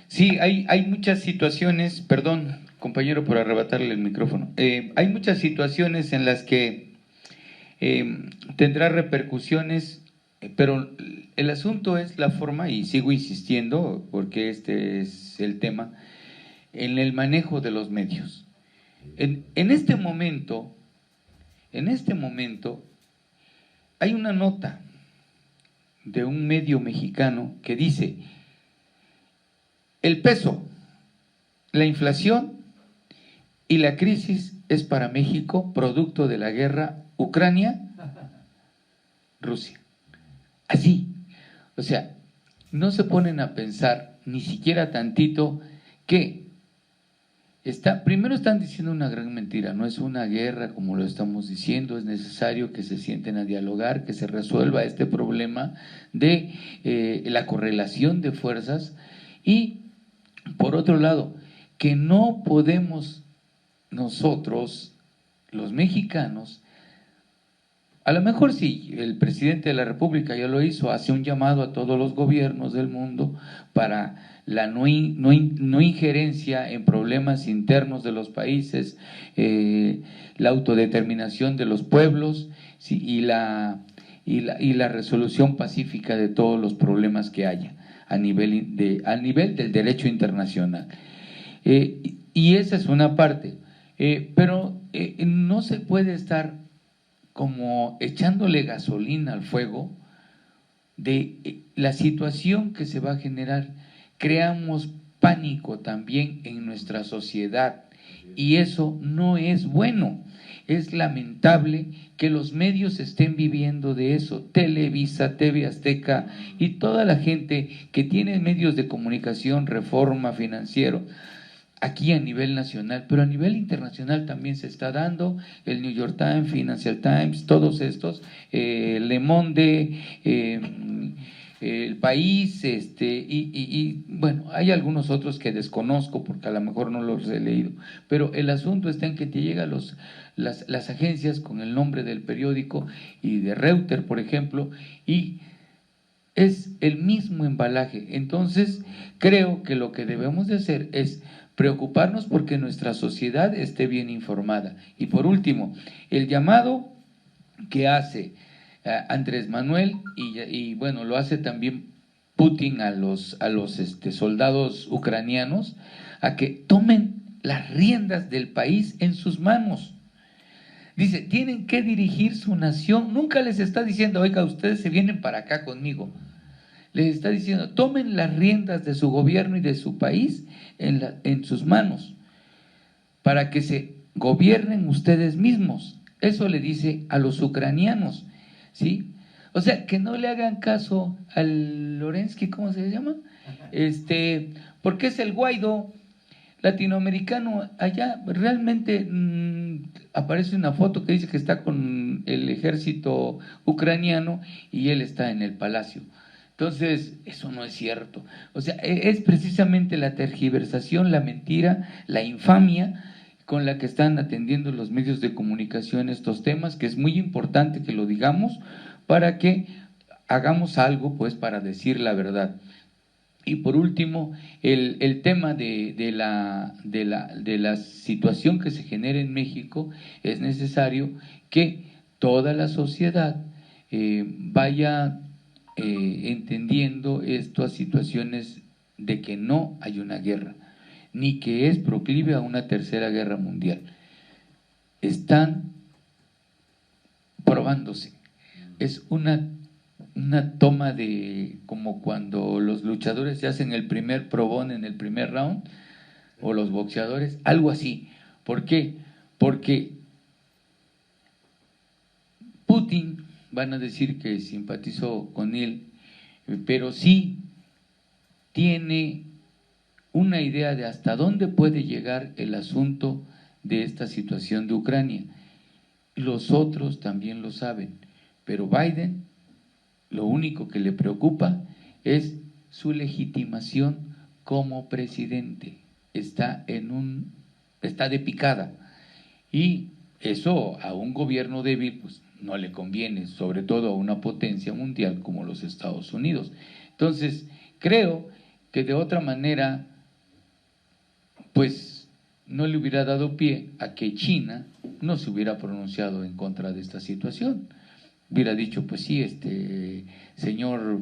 Sí, hay muchas situaciones, perdón compañero por arrebatarle el micrófono, hay muchas situaciones en las que tendrá repercusiones, pero el asunto es la forma, y sigo insistiendo porque este es el tema, en el manejo de los medios. En este momento hay una nota de un medio mexicano que dice: el peso, la inflación y la crisis es para México producto de la guerra Ucrania-Rusia. Así, o sea, no se ponen a pensar ni siquiera tantito que primero están diciendo una gran mentira, no es una guerra como lo estamos diciendo, es necesario que se sienten a dialogar, que se resuelva este problema de la correlación de fuerzas, y por otro lado, que no podemos nosotros, los mexicanos, a lo mejor sí, el presidente de la República ya lo hizo, hace un llamado a todos los gobiernos del mundo para la no injerencia en problemas internos de los países, la autodeterminación de los pueblos, sí, y la resolución pacífica de todos los problemas que haya a nivel del derecho internacional. Y esa es una parte, pero no se puede estar como echándole gasolina al fuego de la situación que se va a generar. Creamos pánico también en nuestra sociedad y eso no es bueno. Es lamentable que los medios estén viviendo de eso, Televisa, TV Azteca y toda la gente que tiene medios de comunicación, Reforma, Financiero, aquí a nivel nacional, pero a nivel internacional también se está dando, el New York Times, Financial Times, todos estos, Le Monde, El País, y bueno, hay algunos otros que desconozco porque a lo mejor no los he leído, pero el asunto está en que te llegan las agencias con el nombre del periódico y de Reuters, por ejemplo, y es el mismo embalaje. Entonces, creo que lo que debemos de hacer es preocuparnos porque nuestra sociedad esté bien informada. Y por último, el llamado que hace Andrés Manuel y bueno, lo hace también Putin a los soldados ucranianos, a que tomen las riendas del país en sus manos. Dice, tienen que dirigir su nación. Nunca les está diciendo, oiga, ustedes se vienen para acá conmigo. Les está diciendo, tomen las riendas de su gobierno y de su país en sus manos, para que se gobiernen ustedes mismos. Eso le dice a los ucranianos, ¿sí? O sea, que no le hagan caso al Lorensky, ¿cómo se llama? Porque es el Guaidó latinoamericano allá. Realmente aparece una foto que dice que está con el ejército ucraniano y él está en el palacio. Entonces, eso no es cierto. O sea, es precisamente la tergiversación, la mentira, la infamia con la que están atendiendo los medios de comunicación estos temas, que es muy importante que lo digamos para que hagamos algo, pues, para decir la verdad. Y por último, el tema de la situación que se genera en México, es necesario que toda la sociedad vaya entendiendo estas situaciones de que no hay una guerra, ni que es proclive a una tercera guerra mundial. Están probándose. Es una una toma de, como cuando los luchadores se hacen el primer probón en el primer round, o los boxeadores, algo así. ¿Por qué? Porque Putin, van a decir que simpatizó con él, pero sí tiene una idea de hasta dónde puede llegar el asunto de esta situación de Ucrania. Los otros también lo saben, pero Biden lo único que le preocupa es su legitimación como presidente. Está de picada, y eso a un gobierno débil pues no le conviene, sobre todo a una potencia mundial como los Estados Unidos. Entonces, creo que de otra manera pues no le hubiera dado pie a que China no se hubiera pronunciado en contra de esta situación. Hubiera dicho, pues sí, señor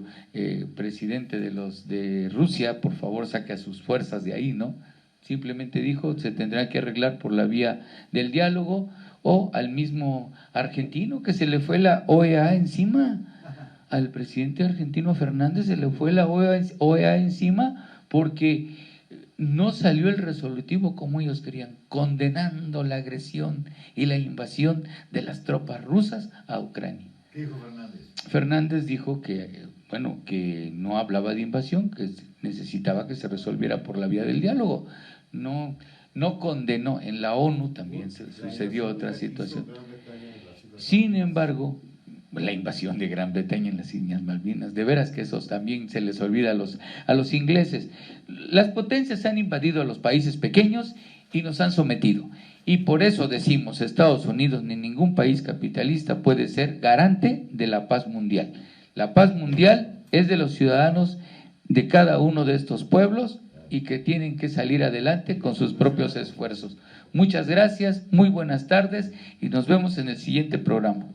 presidente de Rusia, por favor saque a sus fuerzas de ahí, ¿no? Simplemente dijo, se tendrá que arreglar por la vía del diálogo, o al mismo argentino que se le fue la OEA encima, al presidente argentino Fernández se le fue la OEA encima porque no salió el resolutivo como ellos querían, condenando la agresión y la invasión de las tropas rusas a Ucrania. ¿Qué dijo Fernández? Fernández dijo que, bueno, que no hablaba de invasión, que necesitaba que se resolviera por la vía del diálogo. No condenó. En la ONU también se sucedió otra situación. Sin embargo, la invasión de Gran Bretaña en las Islas Malvinas, de veras que esos también se les olvida a los ingleses. Las potencias han invadido a los países pequeños y nos han sometido. Y por eso decimos, Estados Unidos ni ningún país capitalista puede ser garante de la paz mundial. La paz mundial es de los ciudadanos de cada uno de estos pueblos, y que tienen que salir adelante con sus propios esfuerzos. Muchas gracias, muy buenas tardes, y nos vemos en el siguiente programa.